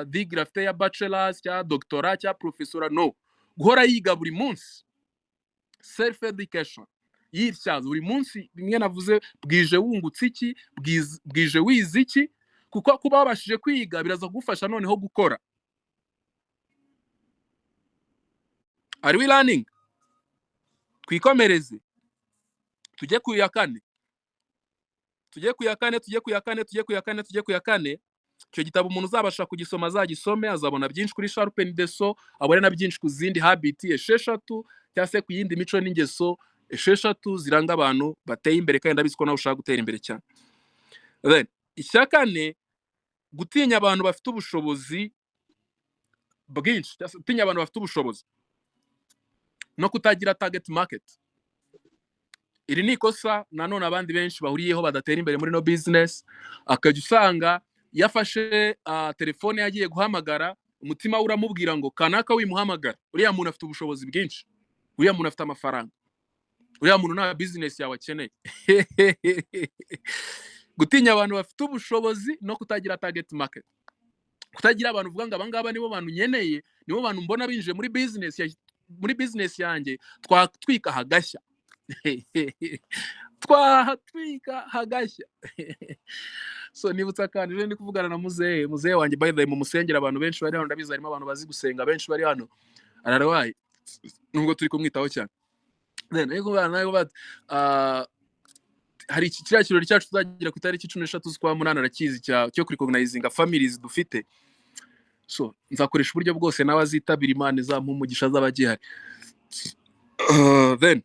degree afite ya bachelors cyangwa doctorat cyangwa professor, no, guhora yiga buri munsi, self education, yityaza buri munsi. Bimwe navuze, bwije wungutse iki, bwije wize iki, kuko kuba wabashije kwiga biraza kugufasha noneho gukora. Are we learning? Twikomereze, tujye ku ya kane. Icyo gitabo umuntu uzabasha kugisoma azagisome, azabona byinshi kuri sharpen the soul, abone na byinshi ku zindi habit 6 cyangwa se ku yindi mico n'ingeso 6 ziranga abantu bateye imbere, kandi ndabizi ko nawe ushaka gutera imbere cyane. Then icya kane, gutinya abantu bafite ubushobozi bwinshi, gutinya abantu bafite ubushobozi no kutagira target market. Iri ni ikosa nanone abandi benshi bahuriyeho badatera imbere muri no business. Akajya usanga yafashe telefone yagiye guhamagara, umutima we uramubwira ngo kanaka wimuhamagara, uriya muntu afite ubushobozi bwinshi, uriya muntu afite amafaranga, uriya muntu nta business yawe akeneye. Gutinya abantu bafite ubushobozi no kutagira target market. Kutagira abantu uvuga ngo abangaba nibo bantu nyeneye, nibo bantu mbona binjije muri business muri business yanjye twatwika hagashya twatwika hagashya so nibutsa kandi rero ndi kuvugana na muzehe wanjye by the way mu musengera abantu benshi bari hano ndabizi harimo abantu bazi gusenga benshi bari hano ararwaye nubwo turi kumwitaho cyane then nayo bat hari kiriya kirori cyacu tuzagira ku itariki 13 z'ukwa munani arakizi cyo recognizinga families dufite so nzakoresha uburyo bwose nawe azitabira Imana izampa umugisha z'abagihari then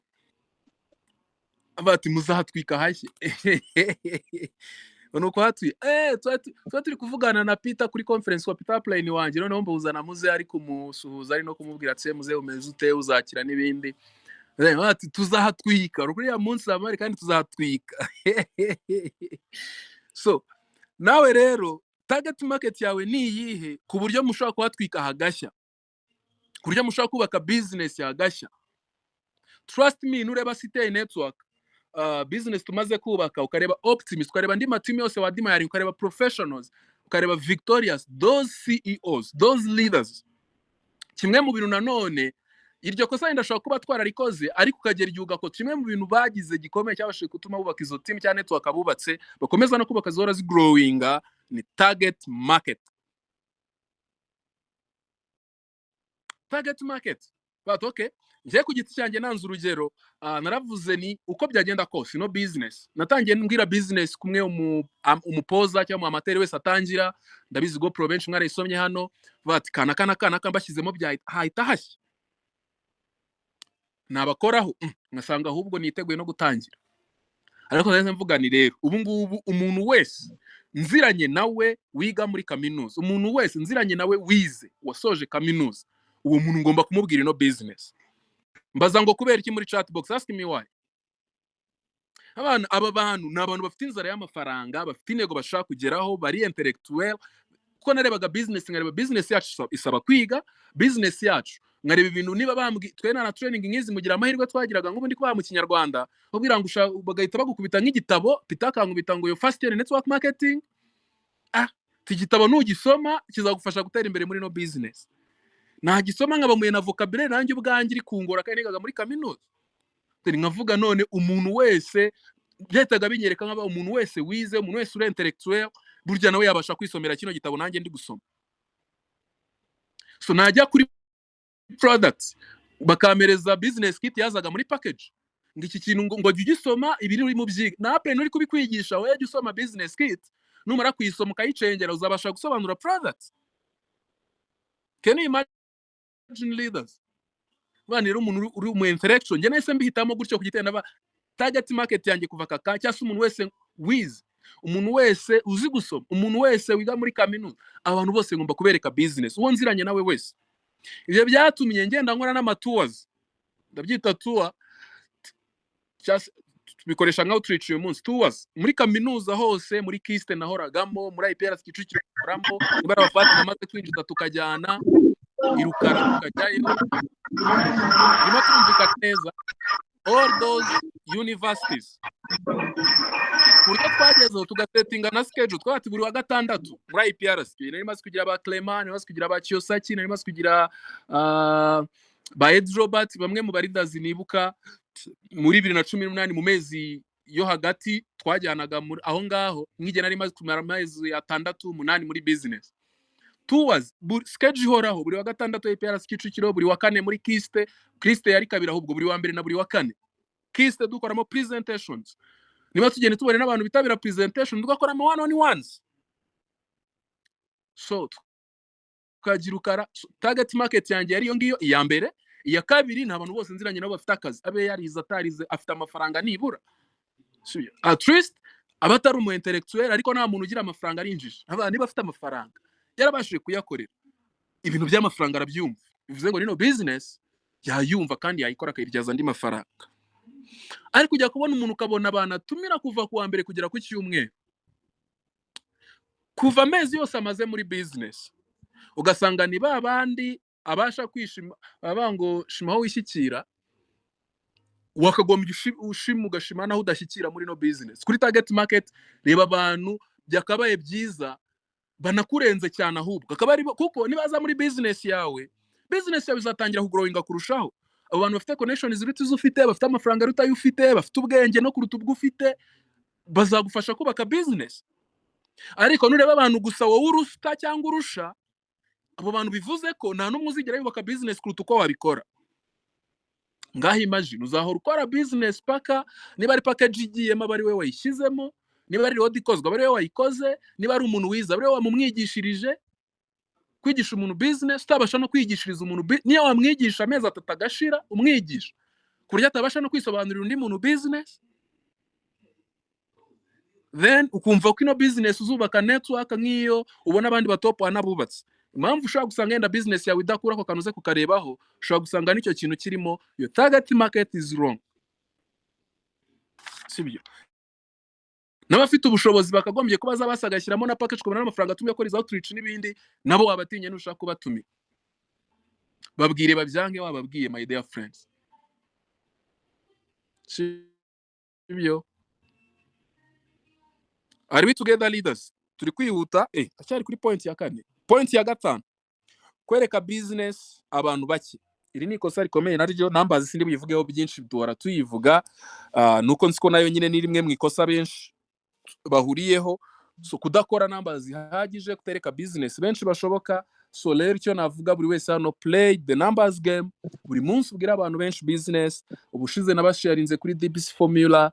abati muzahatwika hashye nuko hatwi turi kuvugana na Peter kuri conference wa Peter Plane wanje noneho mbuzana muze ari kumusuhuza ari no kumubwira ati muze umeze ute uzakira n'ibindi ati tuzahatwika rukuri ya munsi amari kandi tuzahatwika so nawe rero target market yawe ni iyihe ku buryo mushaka kuhatwika hagashya ku buryo mushaka kubaka business hagashya trust me nureba City Network business tumaze kubaka ukareba Optimus ukareba andi matimi yose wadima yari ukareba professionals ukareba Victorious those CEOs those leaders kimwe mu bintu nanone iryo kosa ndashaka kuba twararikoze ariko ukagera igihuga ko kimwe mu bintu bagize gikomeye cyabashije gutuma bubaka izo team cyane twakabubatse bakomeza no kubaka zora growing ni target market but okay nje ku giti cyanjye nanze urugero naravuze ni uko byagenda kose no business natangiye mbwira business kumwe umupoza cyangwa amatere wese atangira ndabizi go province mwari isomye hano bati kana mbashyizemo byahita hashya nabakoraho ngasanga ahubwo niteguye no gutangira ariko neza mvuga ni rero ubu ngubu umuntu wese nziranye nawe wiga muri kaminuza umuntu wese nziranye nawe wize wasoje kaminuza uwo muntu ngomba kumubwira no business mbaza ngo kubera iki muri chat box ask me why aba bantu ni abantu bafite inzara y'amafaranga bafite intego bashaka kugeraho bari intellectual ko narebaga business nkareba business yacu isaba kwiga business yacu nkareba ibintu niba bambwi twena na training ngizi mugira amahirwe twagiraga nk'ubundi kwa mu Kinyarwanda ubwira ngo bagahita bagukubita nk'igitabo pitakankubita ngo yo first year network marketing tigitabo nugisoma kizagufasha gutera imbere muri no business nta gisoma nkabamuye na vocabulary nanjye ubwanjye iri kungora kandi nigaga muri kaminuza nkavuga none umuntu wese byahitaga binyereka nk'aba umuntu wese wize umuntu wese uri intellectual burya nawe yabasha kwisomera kino gitabo nanjye ndi gusoma so najya kuri products bakamereza business kit yazaga muri package ngiki kintu ngo ugisoma ibiri uri mu byiga nape nuri kubikwigisha we usoma business kit numara kuyisoma ukayicengera uzabasha gusobanura products can you imagine leaders bani rero umuntu uri mu interaction nge nahise mbihitamo gutyo kugitenda ba target market yanjye kuva kaka cyangwa umuntu wese wize umuntu wese uzi gusoma umuntu wese wiga muri kaminuza abantu bose ngomba kubereka business uwo nziranye nawe wese ibyo byatumye ngenda nkora n'amatours ndabyita tour bikoresha nka outreach uyu munsi tours muri kaminuza hose muri Kiste nahoragamo muri IPRS Kicukiro nahoramo ibara bafata amaze kwinjiza tukajyana irukara tukajyayo nimo twumvika neza all those universities kurya twagezeho tugasetinga na schedule twati buri wa gatandatu muri IPRS nari maze kugira ba Clement nari maze kugira ba Kiyosaki nari maze kugira ba Ed Robert bamwe mu baridazi nibuka muri 2018 mu mezi yo hagati twajyanaga aho ngaho nkige nari maze kumara amezi 6-8 muri business tours schedule ihoraho buri wa gatandatu IPRS Kicukiro buri wa kane muri Kiste yari kabira ahubwo buri wa mbere na buri wa kane Kiste dukoramo presentations niba tugende tubone n'abantu bitabira presentation dugakoramo one on ones so tukagirukara target market yanjye yari yo ngiyo iya mbere iya kabiri nta bantu bose nziranye nabo bafite akazi abe yarize atarize afite amafaranga nibura at least abatari umu intellectual ariko nta muntu ugira amafaranga arinjije abandi bafite amafaranga yarabashije kuyakorera ibintu by'amafaranga arabyumva bivuze ngo nino business yayumva kandi yayikora akayiryaza andi mafaranga ariko kujya kubona umuntu ukabona abana tumira kuva kuwa mbere kugera ku cyumweru kuva amezi yose amaze muri business ugasanga ni babandi abasha kwishima abango shimaho wishyikira wakagombye ushima ugashima naho udashyikira muri no business kuri target market reba abantu byakabaye byiza banakurenze cyane ahubwo akaba ari kuko nibaza muri business yawe business yawe izatangira kugrowinga kurushaho. Abo bantu bafite connections ziruta izo ufite, bafite amafaranga aruta ayo ufite, bafite ubwenge no kuruta ubwo ufite, bazagufasha kubaka business. Ariko nureba abantu gusa wowe urusta cyangwa urusha, abo bantu bivuze ko nta n'umwe uzigera yubaka business kuruta uko wabikora. Ngaho imagine uzahora ukora business paka niba ari package igiyemo aba ari we wayishyizemo, niba ari road ikozwe aba ari we wayikoze, niba ari umuntu wiza aba ari we wamumwigishirije. Kwigisha umuntu business utabasha no kwigishiriza umuntu niyo wamwigisha amezi 3 agashira umwigisha ku buryo atabasha no kwisobanurira undi muntu business, then ukumva ko ino business uzubaka network nk'iyo ubona abandi batop anabubatse. Impamvu ushobora gusanga yenda business yawe idakura ko kanuze kukarebaho, ushobora gusanga nicyo kintu kirimo, your target market is wrong. Sibyo? N'abafite ubushobozi bakagombye kuba zabasagashyiramo na package kubona n'amafaranga atumye ko riza outreach n'ibindi, nabo wabatinye n'ushaka kubatumira. Babwire babyange wababwiye my dear friends. Sibyo? Are we together leaders? Turi kwihuta acyari kuri point ya 4. Point ya 5, kwereka business abantu bake. Iri ni ikosa rikomeye naryo, numbers sindi buyivugeho byinshi, duhora tuyivuga, nuko nsiko nayo nyine ni rimwe mu ikosa benshi bahuriyeho. So kudakora numbers zihagije, kutereka business benshi bashoboka. So rero icyo navuga, buri wese hano play the numbers game, buri munsi ubwira abantu benshi business. Ubushize nabasharinze kuri DBC formula,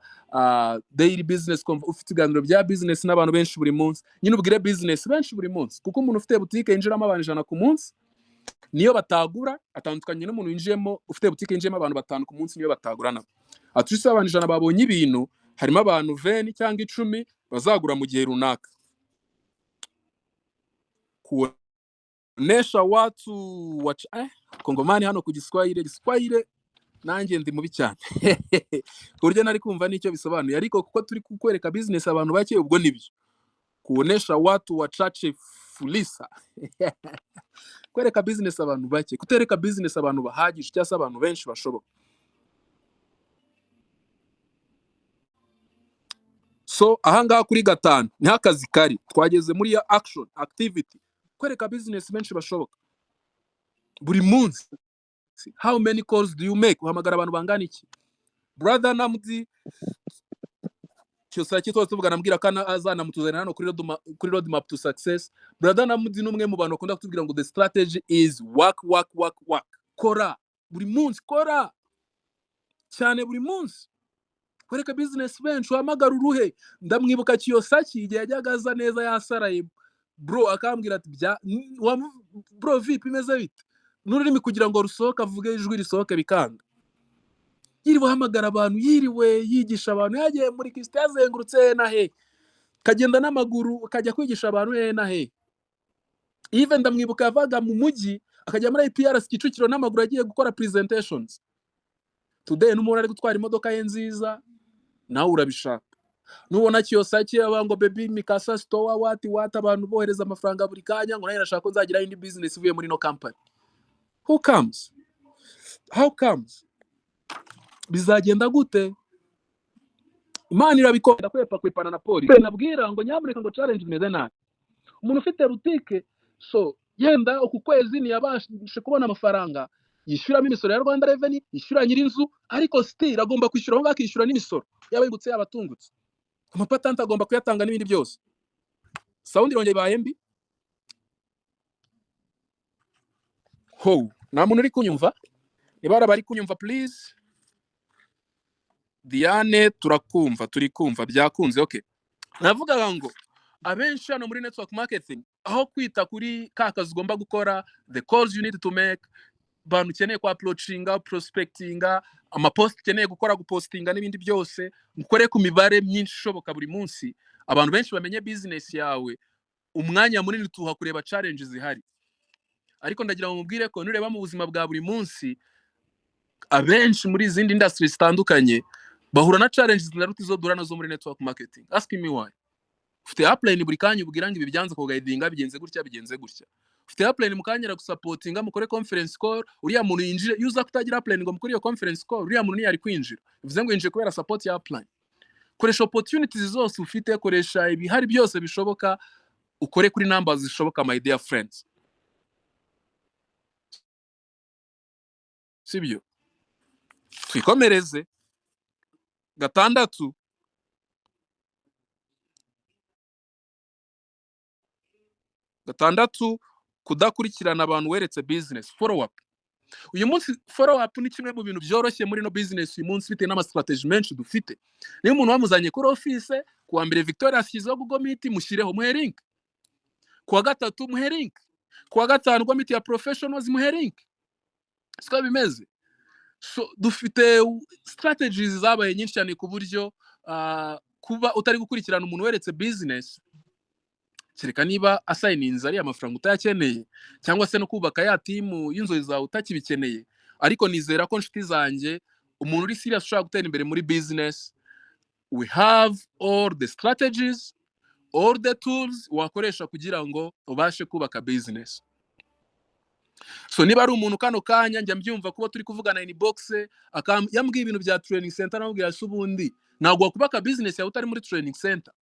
daily business, ufite iganiro bya business n'abantu benshi buri munsi. Nyine ubwire business benshi buri munsi, kuko umuntu ufite boutique yinjiramo abantu 100 ku munsi niyo batagura, atandukanye n'umuntu winjiyemo ufite boutique yinjiyemo abantu 5 ku munsi niyo batagurana. Atuse abantu 100 babonye ibintu, harimo abantu 20 cyangwa 10 bazagura mu gihe runaka. Kuonesha watu Kongomani hano ku Giswahili nanjye ndi mubi cyane. Kurya nari kumva nicyo bisobanuye, ariko kuko turi kukwereka business abantu bake, ubwo nibyo. Kuonesha watu wachache fulisa. Kwereka business abantu bake, kutereka business abantu bahagije cyangwa abantu benshi bashoboka. So ahangaha kuri 5 ni akazi kari, twageze muri ya action activity, kwereka business benshi bashoboka buri munsi. How many calls do you make? Uhamagara abantu bangana iki? Brother Namdi cyose cyitwa tuvugana mbwira kana azana mutuzana hano kuri road map to success. Brother Namdi numwe mu bantu bakunda kutubwira ngo the strategy is work. Kora buri munsi, kora cyane buri munsi. Kwereka business benshi, uhamagara uruhe. Ndamwibuka Kiyosaki igihe yajyaga aza neza yasaraye bro, akambwira ati bro vipi imeze bite, n'ururimi kugira ngo rusohoka avuge ijwi risohoke bikanga. Yiriwe hamagara abantu, yiriwe yigisha abantu, yagiye muri Kristo yazengurutse na he, kagenda n'amaguru akajya kwigisha abantu na he. Even ndamwibuka yavaga mu mujyi akajya muri IPRS Kicukiro n'amaguru agiye gukora presentations. Today n'umuntu ari gutwara imodoka ye nziza, nawe urabishaka. Nubona Kiyosaki abango baby Mikasa store what abantu bohereza amafaranga buri kanya ngo nayo nashaka ko nzagira indi business ivuye muri no company. How comes? Bizagenda gute? Imana irabikora kwepana na polisi. Nabwira ngo nyamureka ngo challenge meze nabi. Umuntu ufite boutique, so yenda uku kwezi ni yabashe kubona amafaranga, yishyuramo imisoro ya Rwanda Revenue, yishyura nyirinzu, ariko still agomba kwishyura aho bakishyura n'imisoro yabayigutse yabatungutse. Amapatante agomba kuyatanga n'ibindi byose. Sound irongeye baye mbi. Nta muntu uri kunyumva? Ibara bari kunyumva please. Diane turakumva, turi kumva, byakunze. Okay, navuga ngo abenshi hano muri network marketing, aho kwita kuri kakazi ugomba gukora, the calls you need to make, bantu ukeneye kwa approachinga, prospectinga, amapost ukeneye gukora gupostinga n'ibindi byose, mukore ku mibare myinshi ishoboka buri munsi. Abantu benshi bamenye business yawe, umwanya munini tuha kureba challenges zihari. Ariko ndagira ngo mubwire ko nureba mu buzima bwa buri munsi, abenshi muri izindi industries zitandukanye bahura na challenges zinaruta izo duhura nazo muri network marketing. Ask me why. Ufite upline buri kanya ubwira ngo ibi byanze ko guidinga bigenze gutya. Ufite upline mukanyira gusupportinga, mukore conference call, uriya muntu yinjire, uza kutagira upline ngo mukore iyo conference call, uriya muntu yari kwinjira. Bivuze ngo yinjire kubera support ya upline. Koresha opportunities zose ufite, koresha ibihari byose bishoboka, ukore kuri numbers zishoboka my dear friends. sibyo? Twikomereze. Gatandatu, kudakurikirana abantu weretse business. Follow up. Uyu munsi follow up ni kimwe mu bintu byoroshye muri no business uyu munsi bitewe n'amastrategy menshi dufite. Niyo umuntu wamuzanye kuri office, kuwa mbere Victoria ashyizeho Google Meet, mushireho muhe link. Kuwa gatatu muhe link. Kuwa gatanu Google Meet ya professionals muhe link. Siko bimeze. So dufite strategies zabaye nyinshi cyane ku buryo kuba utari gukurikirana umuntu weretse business, kereka niba assigninze ari amafaranga utayakeneye cyangwa se no kubaka ya team y'inzozi zawe utakibikeneye. Ariko nizera ko nshuti zanjye, umuntu uri serious ushaka gutera imbere muri business, we have all the strategies, all the tools wakoresha kugira ngo ubashe kubaka business. So niba ari umuntu kano kanya njya mbyumva kuba turi kuvugana inbox yambwiye ibintu bya training center, namubwira ati ubundi ntabwo wakubaka business yawe utari muri training center.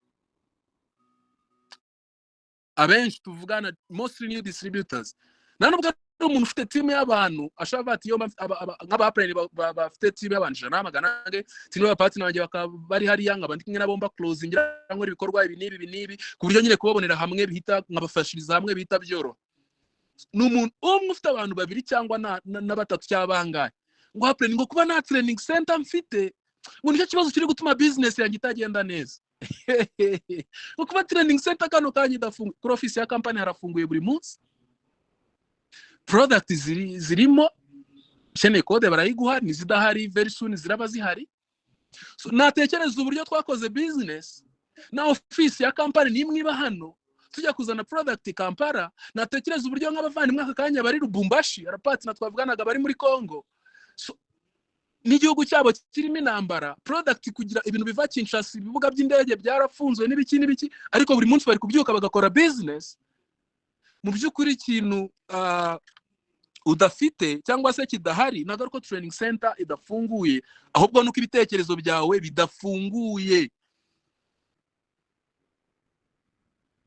Abenshi tuvugana mostly new distributors, nubwo ari umuntu ufite team y'abantu ashaka bati yo nk'abaplan bafite team y'abantu jana maganange tino ba partner banjye bakabari hari yanga bandi kimwe nabo mba closing cyangwa ibikorwa ibi nibi ku buryo nyine kubabonera hamwe bihita nkabafashiriza hamwe bihita byoro. N'umuntu umwe ufite abantu babiri cyangwa na batatu cyabangaye ngo haplan ngo kuba na training center mfite ngo nicyo kibazo kiri gutuma business yanjye itagenda neza. Ngo kuba training center kano kanya idafunguye, kuri office ya company harafunguye buri munsi, product zirimo chene code barayiguha, nizidahari very soon ziraba zihari. So natekereza uburyo twakoze business na office ya company nimwe iba hano tujya kuzana product Kampala, natekereza uburyo nk'abavandimwe aka kanya bari Lubumbashi, partner twavuganaga bari muri Congo. So n'igihugu cyabo kirimo intambara, product kugira ibintu biva Kinshasa, ibibuga by'indege byarafunzwe n'ibiki, ariko buri munsi bari kubyuka bagakora business. Mu by'ukuri ikintu udafite cyangwa se kidahari ntabwo ariko training center idafunguye, ahubwo nuko ibitekerezo byawe bidafunguye.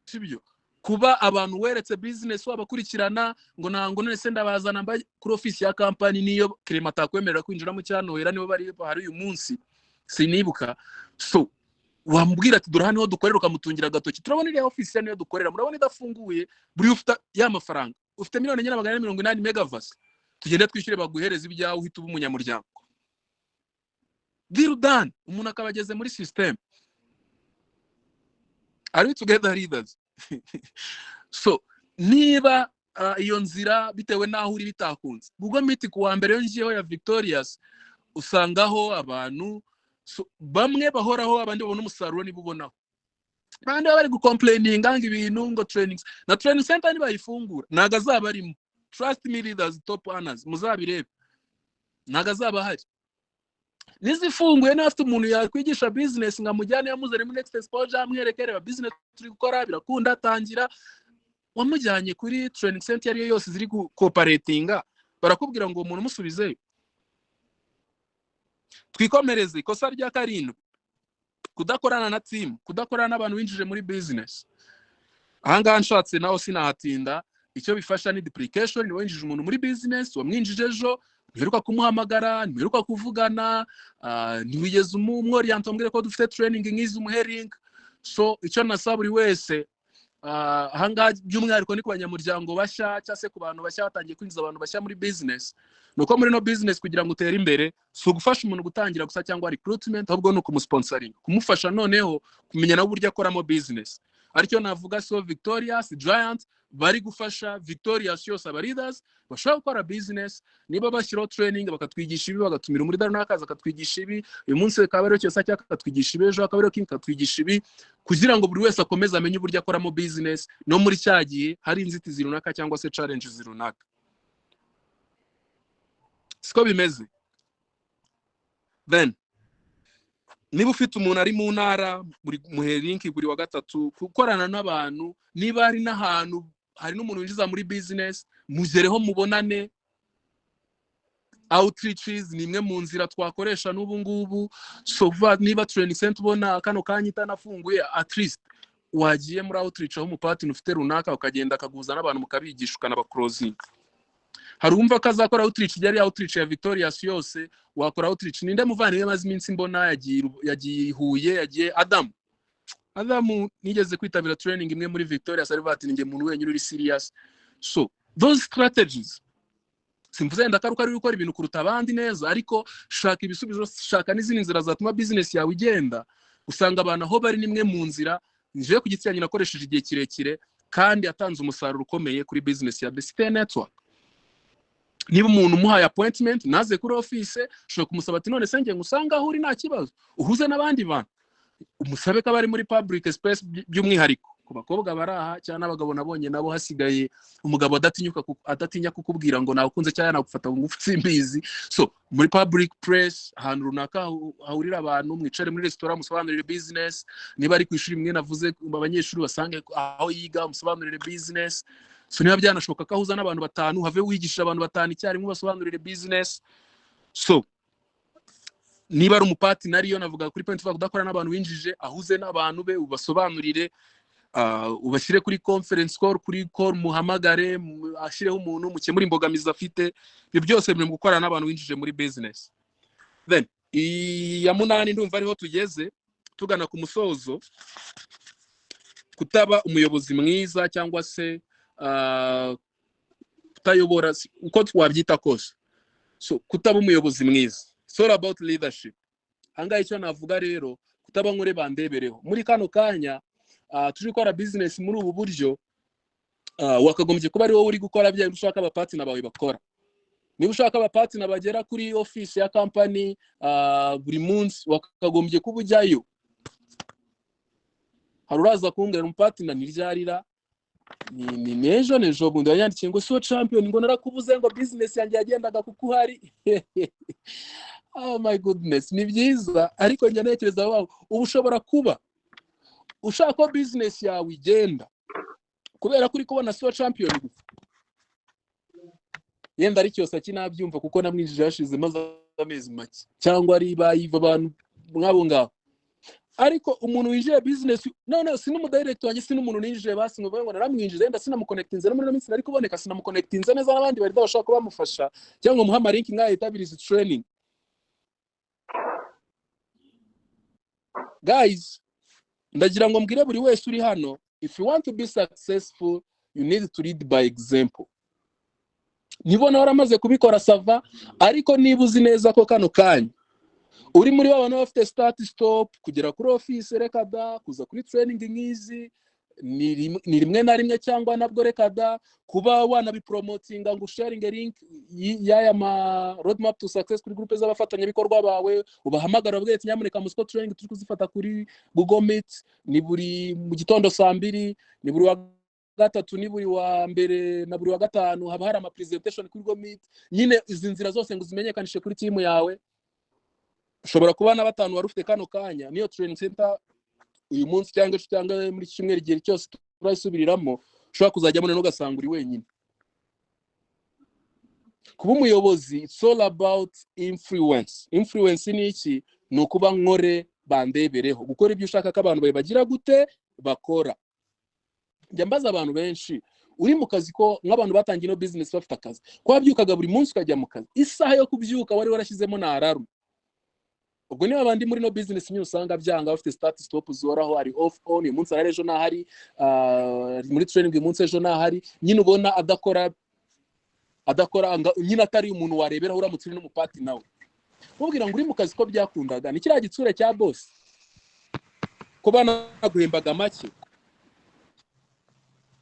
Sibyo kuba abantu weretse business wabakurikirana ngo nango none se ndabazana mba kuri office ya company niyo Clement atakwemerera kwinjira mu cyanohera nibo bari hari uyu munsi sinibuka. So wambwira ati dore hano dukorera ukamutungira gatoki, turabona ile office niyo dukorera, murabona idafunguye, buri ufite ya mafaranga ufite miliyoni 880 megavas, tugende twishyure baguhereza ibyawe uhita uba umunyamuryango. Deal done. Umuntu akabageze muri system. Are we together leaders? So niba iyo nzira bitewe naho uri bitakunze, Google Meet kuwa mbere yongiyeho ya Victorious usangaho abantu bamwe bahoraho, abandi babona umusaruro nibubonaho, bandi bari gucomplaininga ibintu ngo trainings na training center ni bayifungura naga zaba arimo. Trust me leaders, top earners muzabirebe naga zaba hari. Nizifunguye n'afite umuntu yakwigisha business ngamujyane yamuzane muri next exposure amwerekere business turi gukora birakunda atangira, wamujyanye kuri training center yari yose ziri cooperatinga barakubwira ngo umuntu musubize. Twikomereze. Ikosa rya karindwi, kudakorana na team, kudakorana n'abantu winjije muri business. Ahangaha nshatse naho sinahatinda, icyo bifasha ni duplication. Ni winjije umuntu muri business, wamwinjije ejo ntiheruka kumuhamagara, ntiheruka kuvugana, ntiwigeze umworienta mbwire ko dufite training nk'izi umuhering. So icyo nasaba buri wese ahangaha by'umwihariko ni ku banyamuryango bashya cyangwa se ku bantu bashya batangiye kwinjiza abantu bashya muri business, nuko muri no business kugira ngo utere imbere so gufasha umuntu gutangira gusa cyangwa recruitment, ahubwo no kumusponsoring, kumufasha noneho kumenya nawe uburyo akoramo business. Aricyo navuga so Victorious Giant bari gufasha Victorious yose aba leaders bashaka gukora business. Niba bashyiraho training bakatwigisha ibi, bagatumira muri Daruna akaza akatwigisha ibi, uyu munsi kabare cyose akatwigisha ibi, ejo akabare kintu akatwigisha ibi, kugira ngo buri wese akomeze amenye uburyo akoramo business no muri cyagiye hari inzitizi runaka cyangwa se challenges runaka. Siko bimeze. Then niba ufite umuntu ari mu ntara buri muherinki buri wa gatatu gukorana n'abantu, niba ari n'ahantu hari n'umuntu winjiza muri business muzereho mubonane. Outreaches ni imwe mu nzira twakoresha n'ubu ngubu. So niba training center ubona kano kanya itanafunguye, at least wagiye muri outreach aho mu partner ufite runaka ukagenda akaguza n'abantu mukabigisha ukanaba closing. harumva ko azakora outreach yari outreach ya Victorious yose wakora outreach ninde muvandimwe maze iminsi mbona yagiye Huye yagiye Adamu nigeze kwitabira training imwe muri Victorious ari bati ninge muntu wenyine uri serious. So those strategies simvuze ndakaruka ari gukora ibintu kuruta abandi neza, ariko shaka ibisubizo, shaka n'izindi nzira zatuma business yawe igenda. Usanga abantu aho bari nimwe mu nzira nje ku gitsya nyina akoresheje igihe kirekire kandi atanze umusaruro ukomeye kuri business ya Besite Network. Niba umuntu umuhaye appointment naze kuri office shaka kumusaba ati none senge ngusanga aho uri nta kibazo uhuze n'abandi bantu, umusabe ko bari muri public space by'umwihariko ku bakobwa baraha cyane abagabo nabonye nabo hasigaye umugabo adatinya kukubwira ngo nakunze cyane nagufata ngo ngufu simbizi. So muri public press ahantu runaka hahurira abantu mwicare muri restaurant musobanurire business, niba ari kwishuri imwe navuze abanyeshuri basange aho yiga musobanurire business. So niba byanashoboka ko ahuza n'abantu batanu have wigisha abantu batanu icyarimwe basobanurire business. So niba ari umupartner ariyo navuga kuri point kudakora n'abantu winjije ahuze n'abantu be ubasobanurire, ubashyire kuri conference call, kuri call muhamagare, ashireho umuntu mukemura imbogamizi afite. Ibyo byose biri mu gukora n'abantu winjije muri business. Then ya munani ndumva ariho tugeze tugana ku musozo, kutaba umuyobozi mwiza cyangwa se kutayobora uko twabyita kose. So kutaba umuyobozi mwiza, it's all about leadership. Anga icyo navuga rero kutaba nkore bandebereho muri kano kanya turi gukora business muri ubu buryo, wakagombye kuba ari wowe uri gukora bya ushaka abapartner bawe bakora. Niba ushaka abapartner bagera kuri office ya company buri munsi, wakagombye kuba ujyayo. Haruraza kumbwira umupartner ntiryarira ni nejo bundi yandikiye ngo so champion ngo narakubuze ngo business yanjye yagendaga kuko uhari. Oh my goodness, ni byiza ariko njya nekereza wawe ubushobora kuba ushaka ko business yawe igenda kubera kuri kubona so champion gusa. Yenda ari cyose akinabyumva kuko namwijije yashize maze amezi make cyangwa ari bayiva abantu mwabo ngabo, ariko umuntu winjiye business none sinu director wanjye sinu umuntu ninjije basi ngo ngo naramwinjije yenda sinamuconnectinze muri minsi ariko boneka sinamuconnectinze neza n'abandi bari bashaka kuba bamufasha cyangwa muha link ngayitabiriza training. Guys, ndagira ngo mbwire buri wese uri hano, if you want to be successful you need to lead by example. Nibona waramaze kubikora sava, ariko niba uzi neza ko kano kanya uri muri babana bafite start stop kugera kuri office rekada kuza kuri training nk'izi ni rimwe na rimwe cyangwa nabwo rekada kuba wanabipromotinga ngo sharing link yaya ma roadmap to success kuri groupe z'abafatanya bikorwa bawe, ubahamagara bwete nyamuneka musiko training turi kuzifata kuri Google Meet, ni buri mu gitondo 2:00, ni buri wa gatatu, ni buri wa mbere na buri wa gatanu haba hari ama presentation kuri Google Meet. Nyine izi nzira zose ngo zimenyekanishe kuri team yawe. Ushobora kuba na batanu wari ufite kano kanya niyo training center uyu munsi cyangwa muri kimwe gihe cyose turayisubiriramo, ushobora kuzajyamo no gasanga uri wenyine. Kuba umuyobozi it's all about influence. Influence ni iki? Ni ukuba nkore bandebereho, gukora ibyo ushaka ko abantu bagira gute bakora. Njya mbaza abantu benshi uri mu kazi ko nk'abantu batangiye no business bafite akazi, ko wabyukaga buri munsi ukajya mu kazi, isaha yo kubyuka wari warashyizemo na alarm. Ubwo niba abandi muri no business nyine usanga byanga bafite start stop zoraho, ari off on, uyu munsi ari ejo nahari, muri training uyu munsi ejo nahari, nyine ubona adakora nyine atari umuntu warebera uramutse uri n'umupati nawe. Mubwira ngo uri mu kazi ko byakundaga ni kiriya gitsure cya boss ko bana guhembaga make.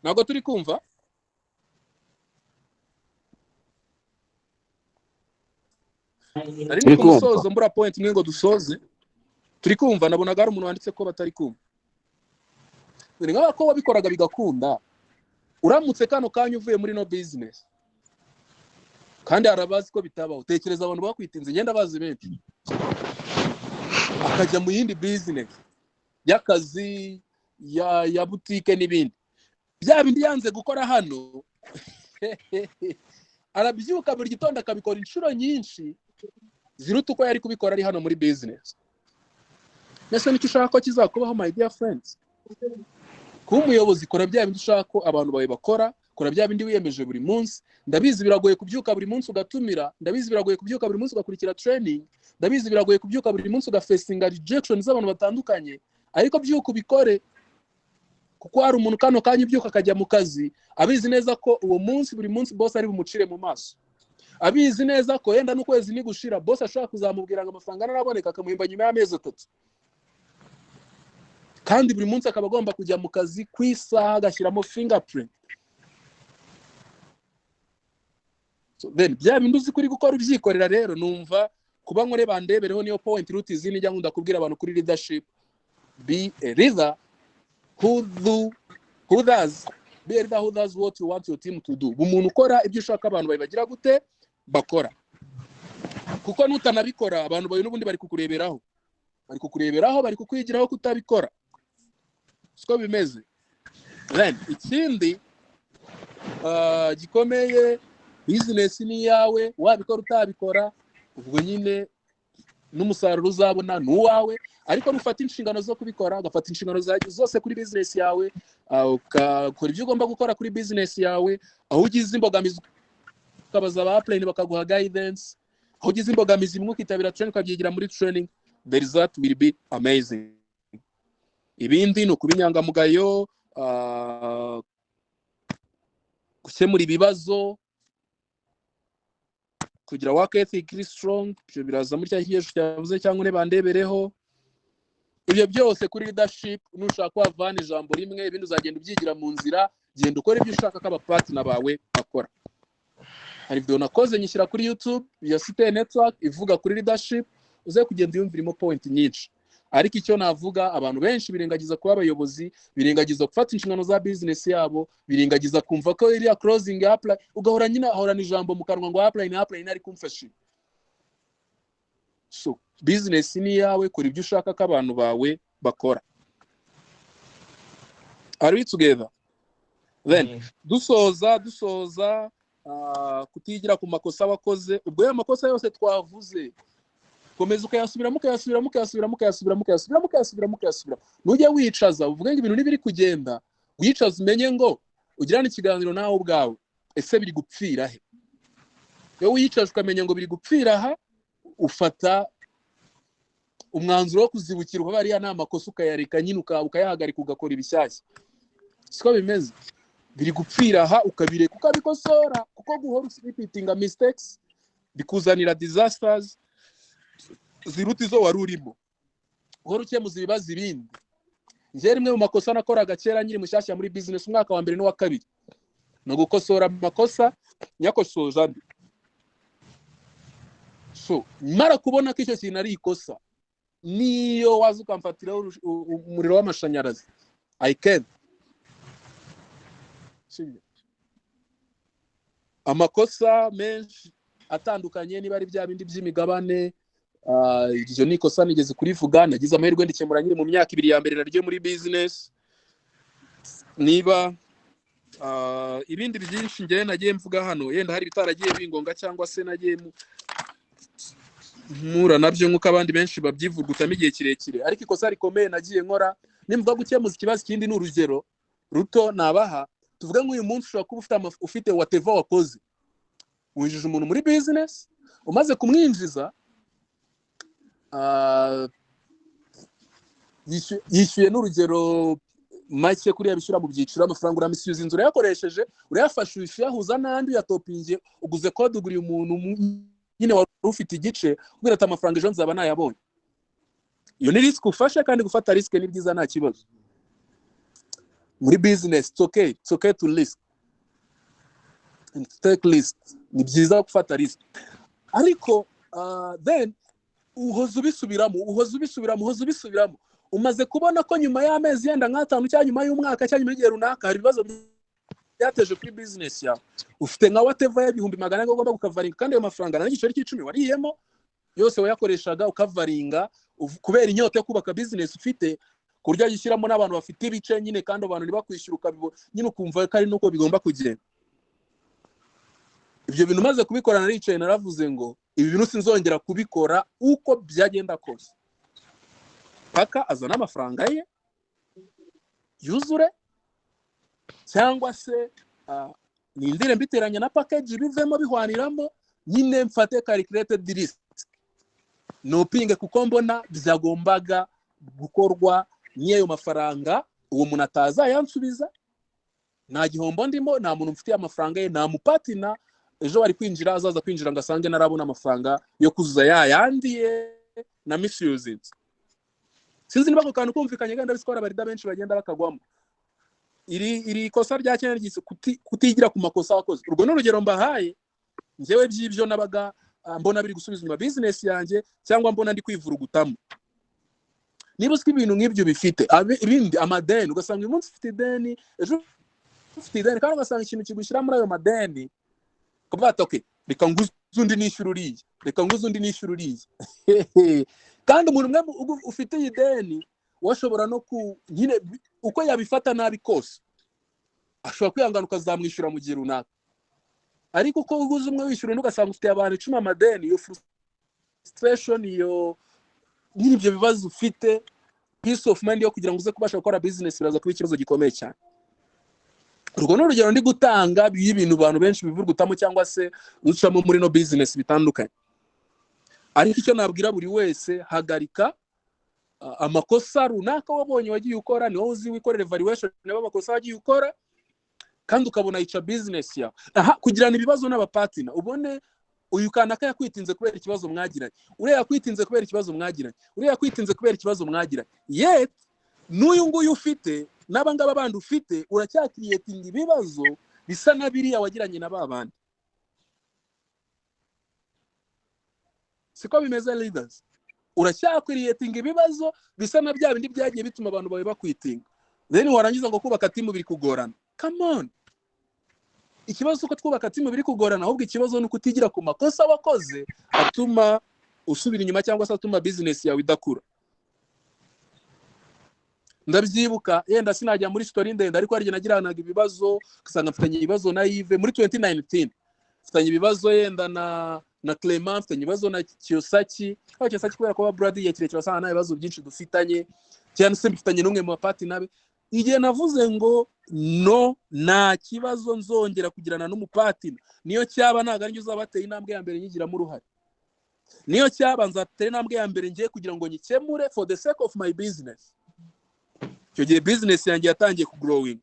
Nago turi kumva ari ku musozo mbura point imwe ngo dusoze. Turi kumva nabonaga ari umuntu wanditse ko batari kumva. Ni nk'aba ko wabikoraga bigakunda, uramutse kano kanya uvuye muri no business kandi arabazi ko bitabaho. Utekereza abantu bakwitinze ngenda bazi benshi akajya mu yindi business y'akazi ya boutique n'ibindi, bya bindi yanze gukora hano arabyuka buri gitondo akabikora inshuro nyinshi ziruta uko yari kubikora ari hano muri business. Nese nicyo ushaka ko kizakubaho my dear friends? Kuba umuyobozi kora bya bindi ushaka ko abantu bawe bakora, kora bya bindi wiyemeje buri munsi. Ndabizi biragoye kubyuka buri munsi ugatumira, ndabizi biragoye kubyuka buri munsi ugakurikira training, ndabizi biragoye kubyuka buri munsi ugafacinga rejection z'abantu batandukanye, ariko byuka ubikore, kuko hari umuntu kano kanya ubyuka akajya mu kazi abizi neza ko uwo munsi buri munsi boss ari bumucire mu maso, abizi neza ko yenda n'ukwezi nigushira boss ashaka kuzamubwira ngo amafaranga naraboneka akamuhimba nyuma y'amezi 3, kandi buri munsi akaba agomba kujya mu kazi kwisaha agashyiramo fingerprint. So then bya bintu uzi kuri gukora ubyikorera rero, numva kuba nkore bandebereho niyo point route izini njya nkunda kubwira abantu kuri leadership. Be a leader who does what you want your team to do. Umuntu ukora ibyo ushaka abantu babigira gute bakora, kuko nutanabikora abantu bayo n'ubundi bari kukureberaho, bari kukwigiraho kutabikora. Siko bimeze. Then ikindi gikomeye, business ni yawe, wabikora utabikora ubwo nyine n'umusaruro uzabona n'uwawe, ariko nufata inshingano zo kubikora, ugafata inshingano zose kuri business yawe, ukakora ibyo ugomba gukora kuri business yawe, aho ugize imbogamizi ukabaza aba upline bakaguha guidance, aho ugize imbogamizi imwe ukitabira training ukabyigira muri training, the result will be amazing. Ibindi ni ukubinyangamugayo, gukemura ibibazo, kugira work ethic strong, byo biraza muri cyahiyeje cyavuze cyangwa ne bandebereho. Ibyo byose kuri leadership nushaka kwavana ijambo rimwe, ibindi uzagenda ubyigira mu nzira, genda ukora ibyo ushaka ko aba partner bawe bakora. Hari video nakoze nyishyira kuri YouTube ya City Network ivuga kuri leadership, uze kugenda yumvirimo point nyinshi. Ariko icyo navuga, abantu benshi birengagiza kuba abayobozi, birengagiza gufata inshingano za business yabo, birengagiza kumva ko iriya closing apply, ugahora nyina ahorana ijambo mu kanwa ngo apply ari kumfasha. So business ni yawe, kora ibyo ushaka ko abantu bawe bakora. Are we together? Then dusoza kutigira ku makosa wakoze. Ubwo ya makosa yose twavuze, komeza ukayasubiramo. Nujya wicaza uvuge ngo ibintu nibiri kugenda, wicaza umenye ngo ugirana ikiganiro nawe ubwawe, ese biri gupfira he? Yo wicaje ukamenya ngo biri gupfira aha, ufata umwanzuro wo kuzibukira uba bariya nta makosa ukayareka nyine ukayahagarika ugakora ibishyashya. Siko bimeze. Biri gupfira aha ukabireka ukabikosora, kuko guhora repeating mistakes bikuzanira disasters ziruti zo warurimo. Uhora ukemuza ibibazo ibindi. Nje rimwe mu makosa nakoraga kera nyiri mushyashya muri business umwaka wa mbere n'uwa kabiri, no gukosora amakosa nyakosoza ndi. So mara kubona ko icyo kintu ari ikosa, niyo waza ukamfatira umuriro w'amashanyarazi, I can. Amakosa menshi atandukanye, niba ari bya bindi by'imigabane, iryo ni ikosa nigeze kurivuga, nagize amahirwe ndikemura nyiri mu myaka 2 ya mbere naryo muri business. Niba ibindi byinshi ngiye nagiye mvuga hano, yenda hari bitaragiye bingonga cyangwa se nagiye mura nabyo nk'uko abandi benshi babyivugutamo igihe kirekire, ariko ikosa rikomeye nagiye nkora nimvuga gukemuza ikibazo kindi n'urugero ruto nabaha. Tuvuga ngo uyu munsi ushobora kuba ufite whatever wakoze, winjije umuntu muri business, umaze kumwinjiza yishyuye n'urugero make kuri yabishyura mu byiciro, amafaranga uramisubiza inzu yakoresheje, urayafasha uyahuza n'andi yatopinge, uguze code uguriye umuntu nyine wari ufite igice, kubera ati amafaranga ejo nzaba nayabonye. Iyo ni risk ufashe, kandi gufata risk ni byiza nta kibazo. Muri business it's okay to risk and to take risk. Ni byiza gufata risk, ariko then uhoza ubisubiramo. Umaze kubona ko nyuma y'amezi yenda nk'atanu cyangwa nyuma y'umwaka cyangwa nyuma y'igihe runaka hari ibibazo byateje kuri business yawe, ufite nka whatever y'ibihumbi 100 ugomba gukavaringa, kandi ayo mafaranga n'igiceri cy'10 wariyemo yose wayakoreshaga ukavaringa kubera inyota yo kubaka business ufite, kurya gishyiramo n'abantu bafite ibice nyine, kandi abantu ntibakwishyura ukabibona nyine, ukumva ko ari nuko bigomba kugenda. Ibyo bintu maze kubikora naricaye naravuze ngo ibi bintu sinzongera kubikora uko byagenda kose, paka azana amafaranga ye yuzure, cyangwa se nindire mbiteranya na package bivemo bihwaniramo nyine mfate calculated risk nopinge kuko mbona byagombaga gukorwa n'iyo mafaranga uwo muntu ataza yansubiza nta gihombo ndimo nta muntu mfitiye amafaranga ye nta mupatina ejo bari kwinjira azaza kwinjira ngasange narabona amafaranga yo kuzuza yayandiye na misuse sinzi niba ko kantu kumvikanye ganda bisikora barida benshi bagenda bakagwamo iri kosa rya cyane ryise kutigira ku makosa wakoze urwo n'urugero mbahaye njewe by'ibyo nabaga mbona biri gusubiza mu business yanjye cyangwa mbona ndi kwivurugutamo niba usika ibintu nk'ibyo bifite ibindi amadeni ugasanga uyu munsi ufite ideni ejo ufite ideni kandi ugasanga ikintu kigushyira muri ayo madeni kuvuga okay reka nguze undi nishyura uriye kandi umuntu umwe ufite ideni washobora no nyine uko yabifata nabi kose ashobora kwihangana ukazamwishyura mu gihe runaka ariko uko uguze umwe wishyura ugasanga ufite abantu 10 amadeni iyo frustration iyo nyine ibyo bibazo ufite peace of mind yo kugira ngo uze kubasha gukora business biraza kuba ikibazo gikomeye cyane urwo n'urugero ndi gutanga y'ibintu abantu benshi bivurugutamo cyangwa se ucamo muri no business bitandukanye ariko icyo nabwira buri wese hagarika amakosa runaka wabonye wagiye ukora ni wowe uzi wikorera evaluation niba amakosa wagiye ukora kandi ukabona ica business yawe kugirana ibibazo n'abapatina ubone uyu kanaka yakwitinze kubera ikibazo mwagiranye uriya yakwitinze kubera ikibazo mwagiranye uriya yakwitinze kubera ikibazo mwagiranye yet n'uyu nguyu ufite n'abangaba bandi ufite uracyakiriyetinga ibibazo bisa na biriya wagiranye na babandi siko bimeze leaders uracyakiriyetinga ibibazo bisa na bya bindi byagiye bituma abantu bawe bakwitinga then warangiza ngo kubaka timu biri kugorana come on ikibazo uko twubaka timu biri kugorana ahubwo ikibazo ni kutigira ku makosa wakoze atuma usubira inyuma cyangwa se atuma business yawe idakura ndabyibuka yenda sinajya muri story ndende ariko ari nagiranaga ibibazo kusanga mfitanye ibibazo na Yves muri 2019 mfitanye ibibazo yenda na Clement mfitanye ibibazo na Kiyosaki kubera ko Brad yekirekira sana na ibibazo byinshi dufitanye cyane se mfitanye n'umwe mu bapati nabe igihe navuze ngo no nta kibazo nzongera kugirana n'umupatina niyo cyaba ntago ari uzabateye intambwe ya mbere nyigiramo uruhare niyo cyaba nzatera intambwe ya mbere ngiye kugira ngo nyikemure for the sake of my business cyo gihe business yanjye yatangiye kugrowing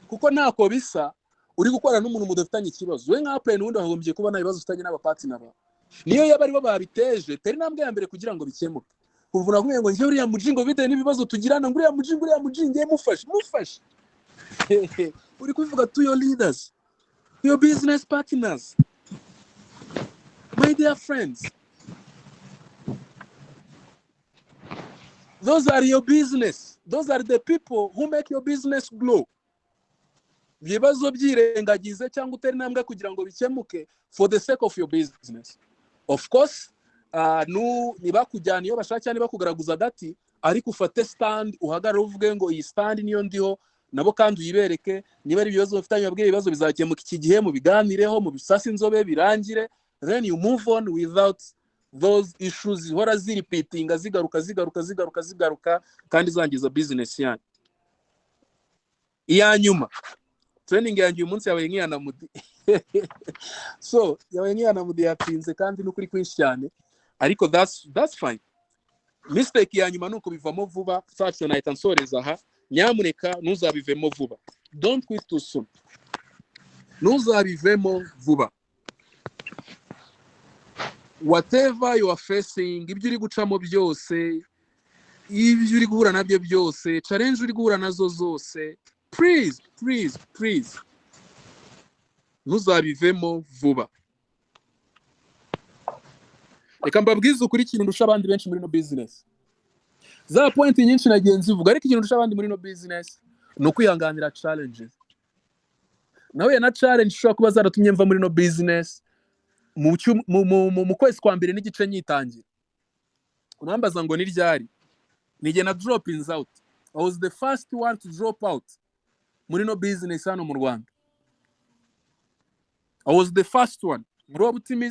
kuko ntako bisa uri gukora n'umuntu mudafitanye ikibazo we nka plan wundi wagombye kubona ibibazo ufitanye n'abapatina ba niyo yaba ari bo babiteje tera intambwe ya mbere kugira ngo bikemuke kuvuna kumwe ngo nje uriya mujingo bite n'ibibazo tugirana ngo uriya mujingo mufashe uri kuvuga to your leaders your business partners my dear friends those are your business those are the people who make your business grow bibazo byirengagize cyangwa utera intambwe kugira ngo bikemuke for the sake of your business of course niba kujyana iyo bashaka cyane bakugaraguza gati ariko ufate stand uhagarara uvuge ngo iyi stand niyo ndiho nabo kandi uyibereke niba ari ibibazo bafitanye babwiye ibibazo bizakemuka iki gihe mu biganireho mu bisasi inzobe birangire then you move on without those issues hora ziripitinga zigaruka kandi zangiza business yanyu iyanyuma training yanjye uyu munsi yabaye nk'iyana mudi so yabaye nk'iyana mudi yapinze kandi n'ukuri kwinshi cyane ariko that's fine mistake ya nyuma nuko bivamo vuba sacho nahita nsoreza aha nyamuneka ntuzabivemo vuba don't quit too soon ntuzabivemo vuba whatever you are facing ibyo uri gucamo byose ibyo uri guhura nabyo byose challenge uri guhura nazo zose please ntuzabivemo vuba reka mbabwize ukuri ikintu ndusha abandi benshi muri no business za point nyinshi nagenzi uvuga ariko ikintu ndusha abandi muri no business no kwihanganira challenges nawe na challenge ushobora kuba zaratumye mva muri no business mu kwezi kwa mbere n'igice nyitangira unambaza ngo ni ryari nige na drop in out I was the first one to drop out muri no business hano mu Rwanda I was the first one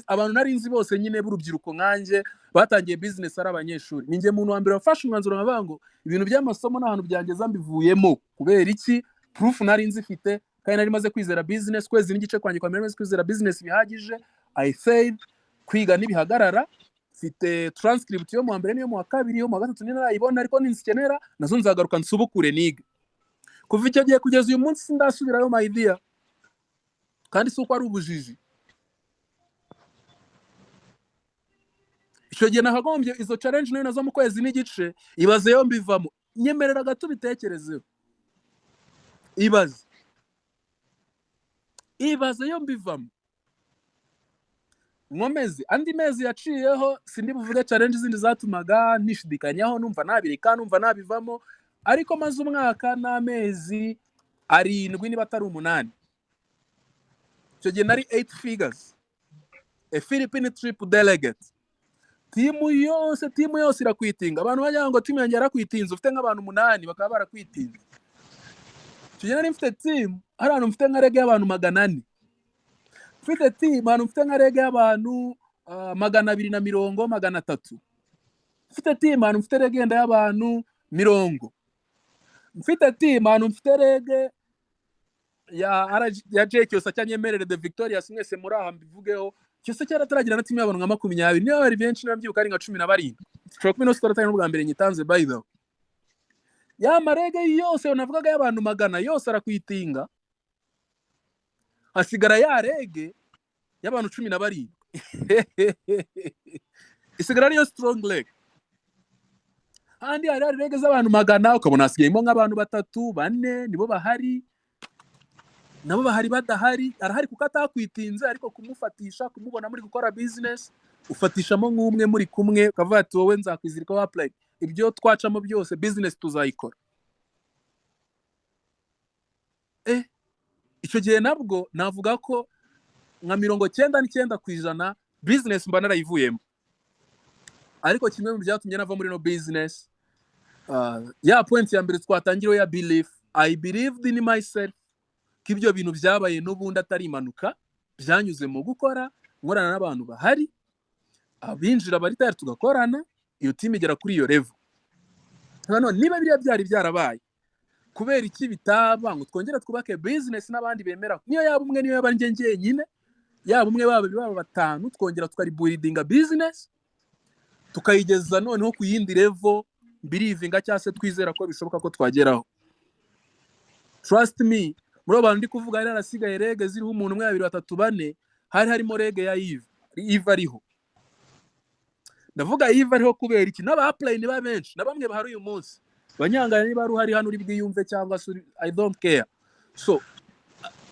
abantu narinzi bose nyine burubyiruko nkanjye batangiye business ari abanyeshuri ninjye muntu wa mbere wafashe umwanzuro nkabango ibintu by'amasomo n'ahantu byangeza mbivuyemo kubera iki proof narinzi ifite kandi nari maze kwizera business kwezi n'igice kwanjye kwa maze kwizera business bihagije. I failed kwiga nibihagarara, mfite transcript yo mu mbere niyo mu wa kabiri yo mu wa gatatu ninarayibona, ariko ninsikenera nazo nzagaruka nsubukure niga. Kuva icyo gihe kugeza uyu munsi sindasubirayo my dear, kandi si uko ari ubujiji. Icyo gihe nakagombye izo challenge nayo nazo mu kwezi n'igice, ibaze yo mbivamo. Nyemerera gato bitekerezeho, ibaze yo mbivamo. Nkomeze andi mezi yaciyeho, sindi buvuge challenge zindi zatumaga nishidikanyaho numva nabireka numva nabivamo, ariko maze umwaka n'amezi 7 niba atari 8. Icyo gihe nari 8 figures, a Philippine trip delegate. Timu yose irakwitinga. Abantu bajya ngo timu yanjye yarakwitinze, ufite nk'abantu 8 bakaba barakwitinze. Icyo gihe nari mfite team, hari abantu mfite nka rege y'abantu 400. Mfite team, abantu mfite nka rege y'abantu 220, 300. Mfite team, abantu mfite rege y'abantu 10. Mfite team, abantu mfite rege ya Jake yose cyanyemerere de Victorious mwese muri aha mbivugeho. Cyose cyarataragira na team y'abantu nka 20, niyo bari benshi nabyibuka ari nka 17. Stroke mino story n'ubwa mbere nyitanze by the way. Ya marege yose unavugaga y'abantu 100 yose arakwitinga, hasigara ya rege y'abantu 17. Isigara niyo strong leg. Handi hari rege z'abantu 100 ukabona hasigayemo nk'abantu 3, 4 nibo bahari, nabo bahari badahari. Arahari kuko atakwitinze, ariko kumufatisha kumubona muri gukora business ufatishamo nk'umwe muri kumwe, ukavuga ati wowe nzakwizirika wa apply ibyo twacamo byose business tuzayikora. Icyo gihe nabwo navuga ko nka 99% business mba narayivuyemo. Ariko kimwe mu byatumye nava muri no business, ya point ya mbere twatangiriye ya belief. I believed in myself, kibyo bintu byabaye n'ubundi atari imanuka, byanyuze mu gukora nkorana n'abantu bahari, abinjira bari tayari tugakorana, iyo team igera kuri iyo level. Hano niba biriya byari byarabaye, kubera iki bitaba ngo twongera twubake business n'abandi bemera, niyo yaba umwe niyo yaba njye nyine, yaba umwe baba 5, twongera tukaribuildinga business tukayigeza noneho ku yindi level, believinga cyase twizera ko bishoboka ko twageraho. Trust me, muri abantu ndi kuvuga ari arasigaye rege ziriho umuntu 1, 2, 3, 4, hari harimo rege ya Eve ariho. Ndavuga Eve ariho kubera iki? N'aba apply ni ba benshi, na bamwe bahari uyu munsi banyangana niba ari uhari hano uri bwiyumve cyangwa I don't care. So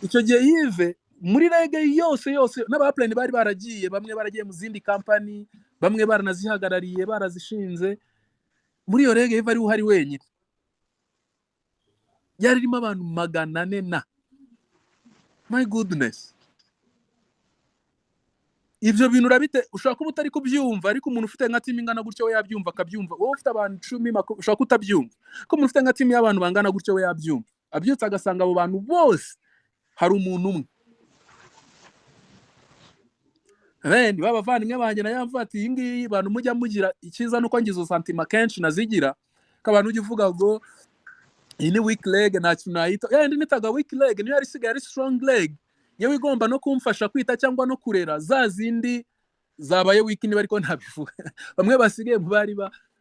icyo gihe Eve muri rege yose n'aba apply ni bari baragiye, bamwe baragiye mu zindi company, bamwe baranazihagarariye barazishinze. Muri iyo rege Eve ari uhari wenyine, yaririmo abantu 400 na my goodness. Ibyo bintu urabite ushaka kuba utari kubyumva, ariko umuntu ufite nka team ingana gutyo we yabyumva akabyumva. Wowe ufite abantu 10 ushaka kutabyumva, ko umuntu ufite nka team y'abantu bangana gutyo we yabyumva. Abyutse agasanga abo bantu bose hari umuntu umwe. Abandi babavandimwe banjye na yamva ati ingi bantu mujya mugira ikiza nuko ngizo santima kenshi nazigira, kabantu ujye uvuga ngo iyi ni weak leg nta kintu nayita, ndi nitaga weak leg niyo yari sigaye ari strong leg, yewe igomba no kumfasha kwita cyangwa no kurera za zindi zabaye weak niba ariko ntabivuga. Bamwe basigaye bari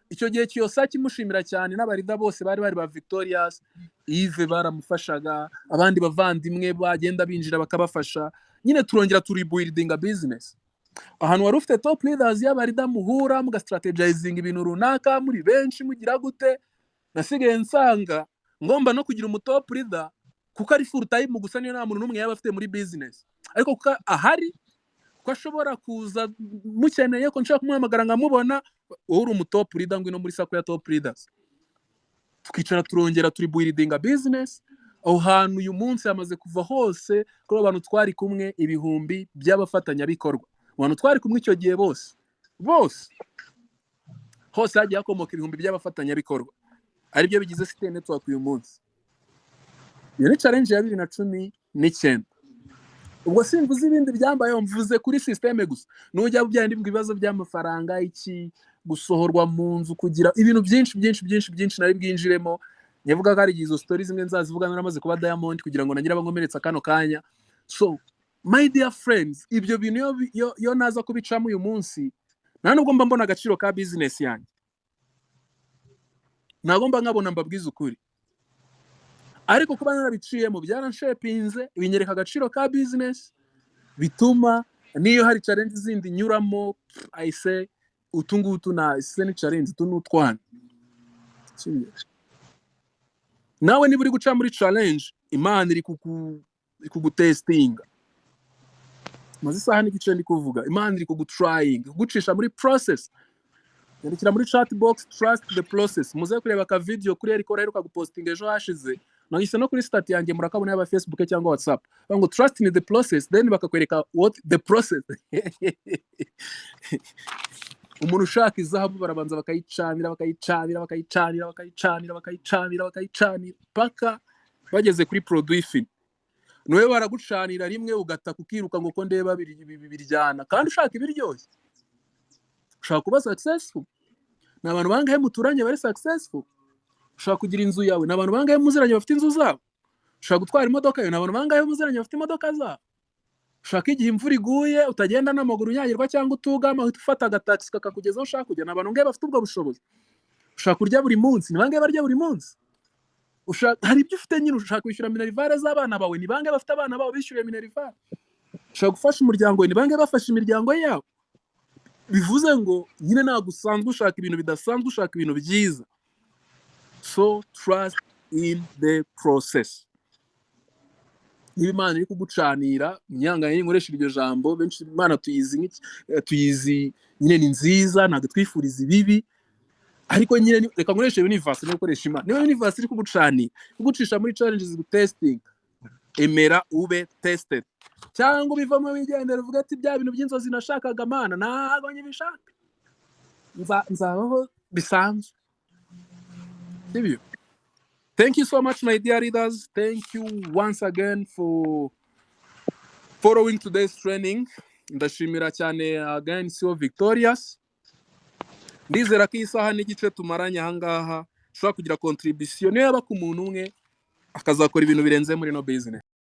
icyo gihe Kiyosa kimushimira cyane, n'abarida bose bari ba Victorious, Yves baramufashaga, abandi bavandimwe bagenda binjira bakabafasha. Nyine turongera turibuildinga business. Ahantu wari ufite top leaders y'abarida muhura muga strategizing ibintu runaka muri benshi mugira gute, nasigaye nsanga ngomba no kugira umutop leader kuko ari full time gusa, niyo nta muntu n'umwe yaba afite muri business, ariko kuko ahari ko ashobora kuza mukeneye ko nshaka kumuhamagara nkamubona, wowe uri umutop leader ngwino muri sako ya top leaders, tukicara turongera turibuildinga business. Aho hantu uyu munsi yamaze kuva hose kuri abantu twari kumwe 1000 by'abafatanya bikorwa. Abantu twari kumwe icyo gihe bose hose hagiye hakomoka 1000 by'abafatanya bikorwa, ari byo bigize City Network uyu munsi. Iyo ni challenge ya 2019. Ubwo simvuze ibindi byambaye, mvuze kuri systeme gusa. Nujya byandi ibibazo by'amafaranga, iki gusohorwa mu nzu, kugira ibintu byinshi nari bwinjiremo. nyavuga ko ari izo stories zimwe nzazivuga naramaze kuba Diamond kugira ngo nagira abankomeretsa kano kanya. So my dear friends, ibyo bintu yo naza kubicamo uyu munsi nta nubwo mba mbona agaciro ka business yanjye, nagomba nkabona mbabwiza ukuri, ariko kuba narabiciyemo byaranshepinze binyereka agaciro ka business, bituma niyo hari challenge zindi nyuramo I say utungutu na ise ni challenge tunutwana. Nawe niba uri guca muri challenge, Imana iri kugutestinga. Maze isaha n'igice ndi kuvuga, Imana iri kugutrying, kugucisha muri process. Yandikira muri chat box, trust the process. Muze kureba ka video kuri Eric Oreheruka gupostinga ejo hashize. Nahise no kuri stat yanjye murakabona yaba Facebook cyangwa WhatsApp. Ngo trust in the process, then bakakwereka what the process. Umuntu ushaka izahabu barabanza bakayicanira paka bageze kuri produit fin. Nowe baragucanira rimwe ugata kukiruka ngo ko ndeba biryana, kandi ushaka ibiryoshye, ushaka kuba successful. N'abantu bangahe muturanye bari successful? Ushaka kugira inzu yawe, n'abantu bangahe muziranye bafite inzu zabo? Ushaka gutwara imodoka yawe, n'abantu bangahe muziranye bafite imodoka zabo? Ushaka igihe imvura iguye utagenda n'amaguru unyagirwa cyangwa utugama uhita ufata agataxi kakakugezaho ushaka kujya, n'abantu bangahe bafite ubwo bushobozi? Ushaka kurya buri munsi, ni bangahe barya buri munsi? Ushaka hari ibyo ufite nyine, ushaka kwishyura minerivare z'abana bawe, ni bangahe bafite abana babo bishyuriye minerivare? Ushaka gufasha umuryango we, ni bangahe bafasha imiryango yabo? Bivuze ngo nyine ntabwo usanzwe ushaka ibintu bidasanzwe, ushaka ibintu byiza. So trust in the process. Niba Imana iri kugucanira, myanganye nkoresha iryo jambo, benshi Imana tuyizi nyine ni nziza, ntabwo twifuriza ibibi, ariko nyine reka nkoresha universe no gukoresha Imana. Niba universe iri kugucanira, kugucisha muri challenges testing, emera ube tested. Cyangwa bivamo wigendera uvuga ati bya bintu by'inzozi nashakaga Mana ntabwo nyibishaka, nzabaho bisanzwe. Sibyo? Thank you so much, my dear readers. Thank you once again for following today's training. Ndashimira cyane again so victorious. Ndizera ko isaha n'igice tumaranye ahangaha ushobora kugira contribution niyo yaba ku muntu umwe akazakora ibintu birenze muri no business.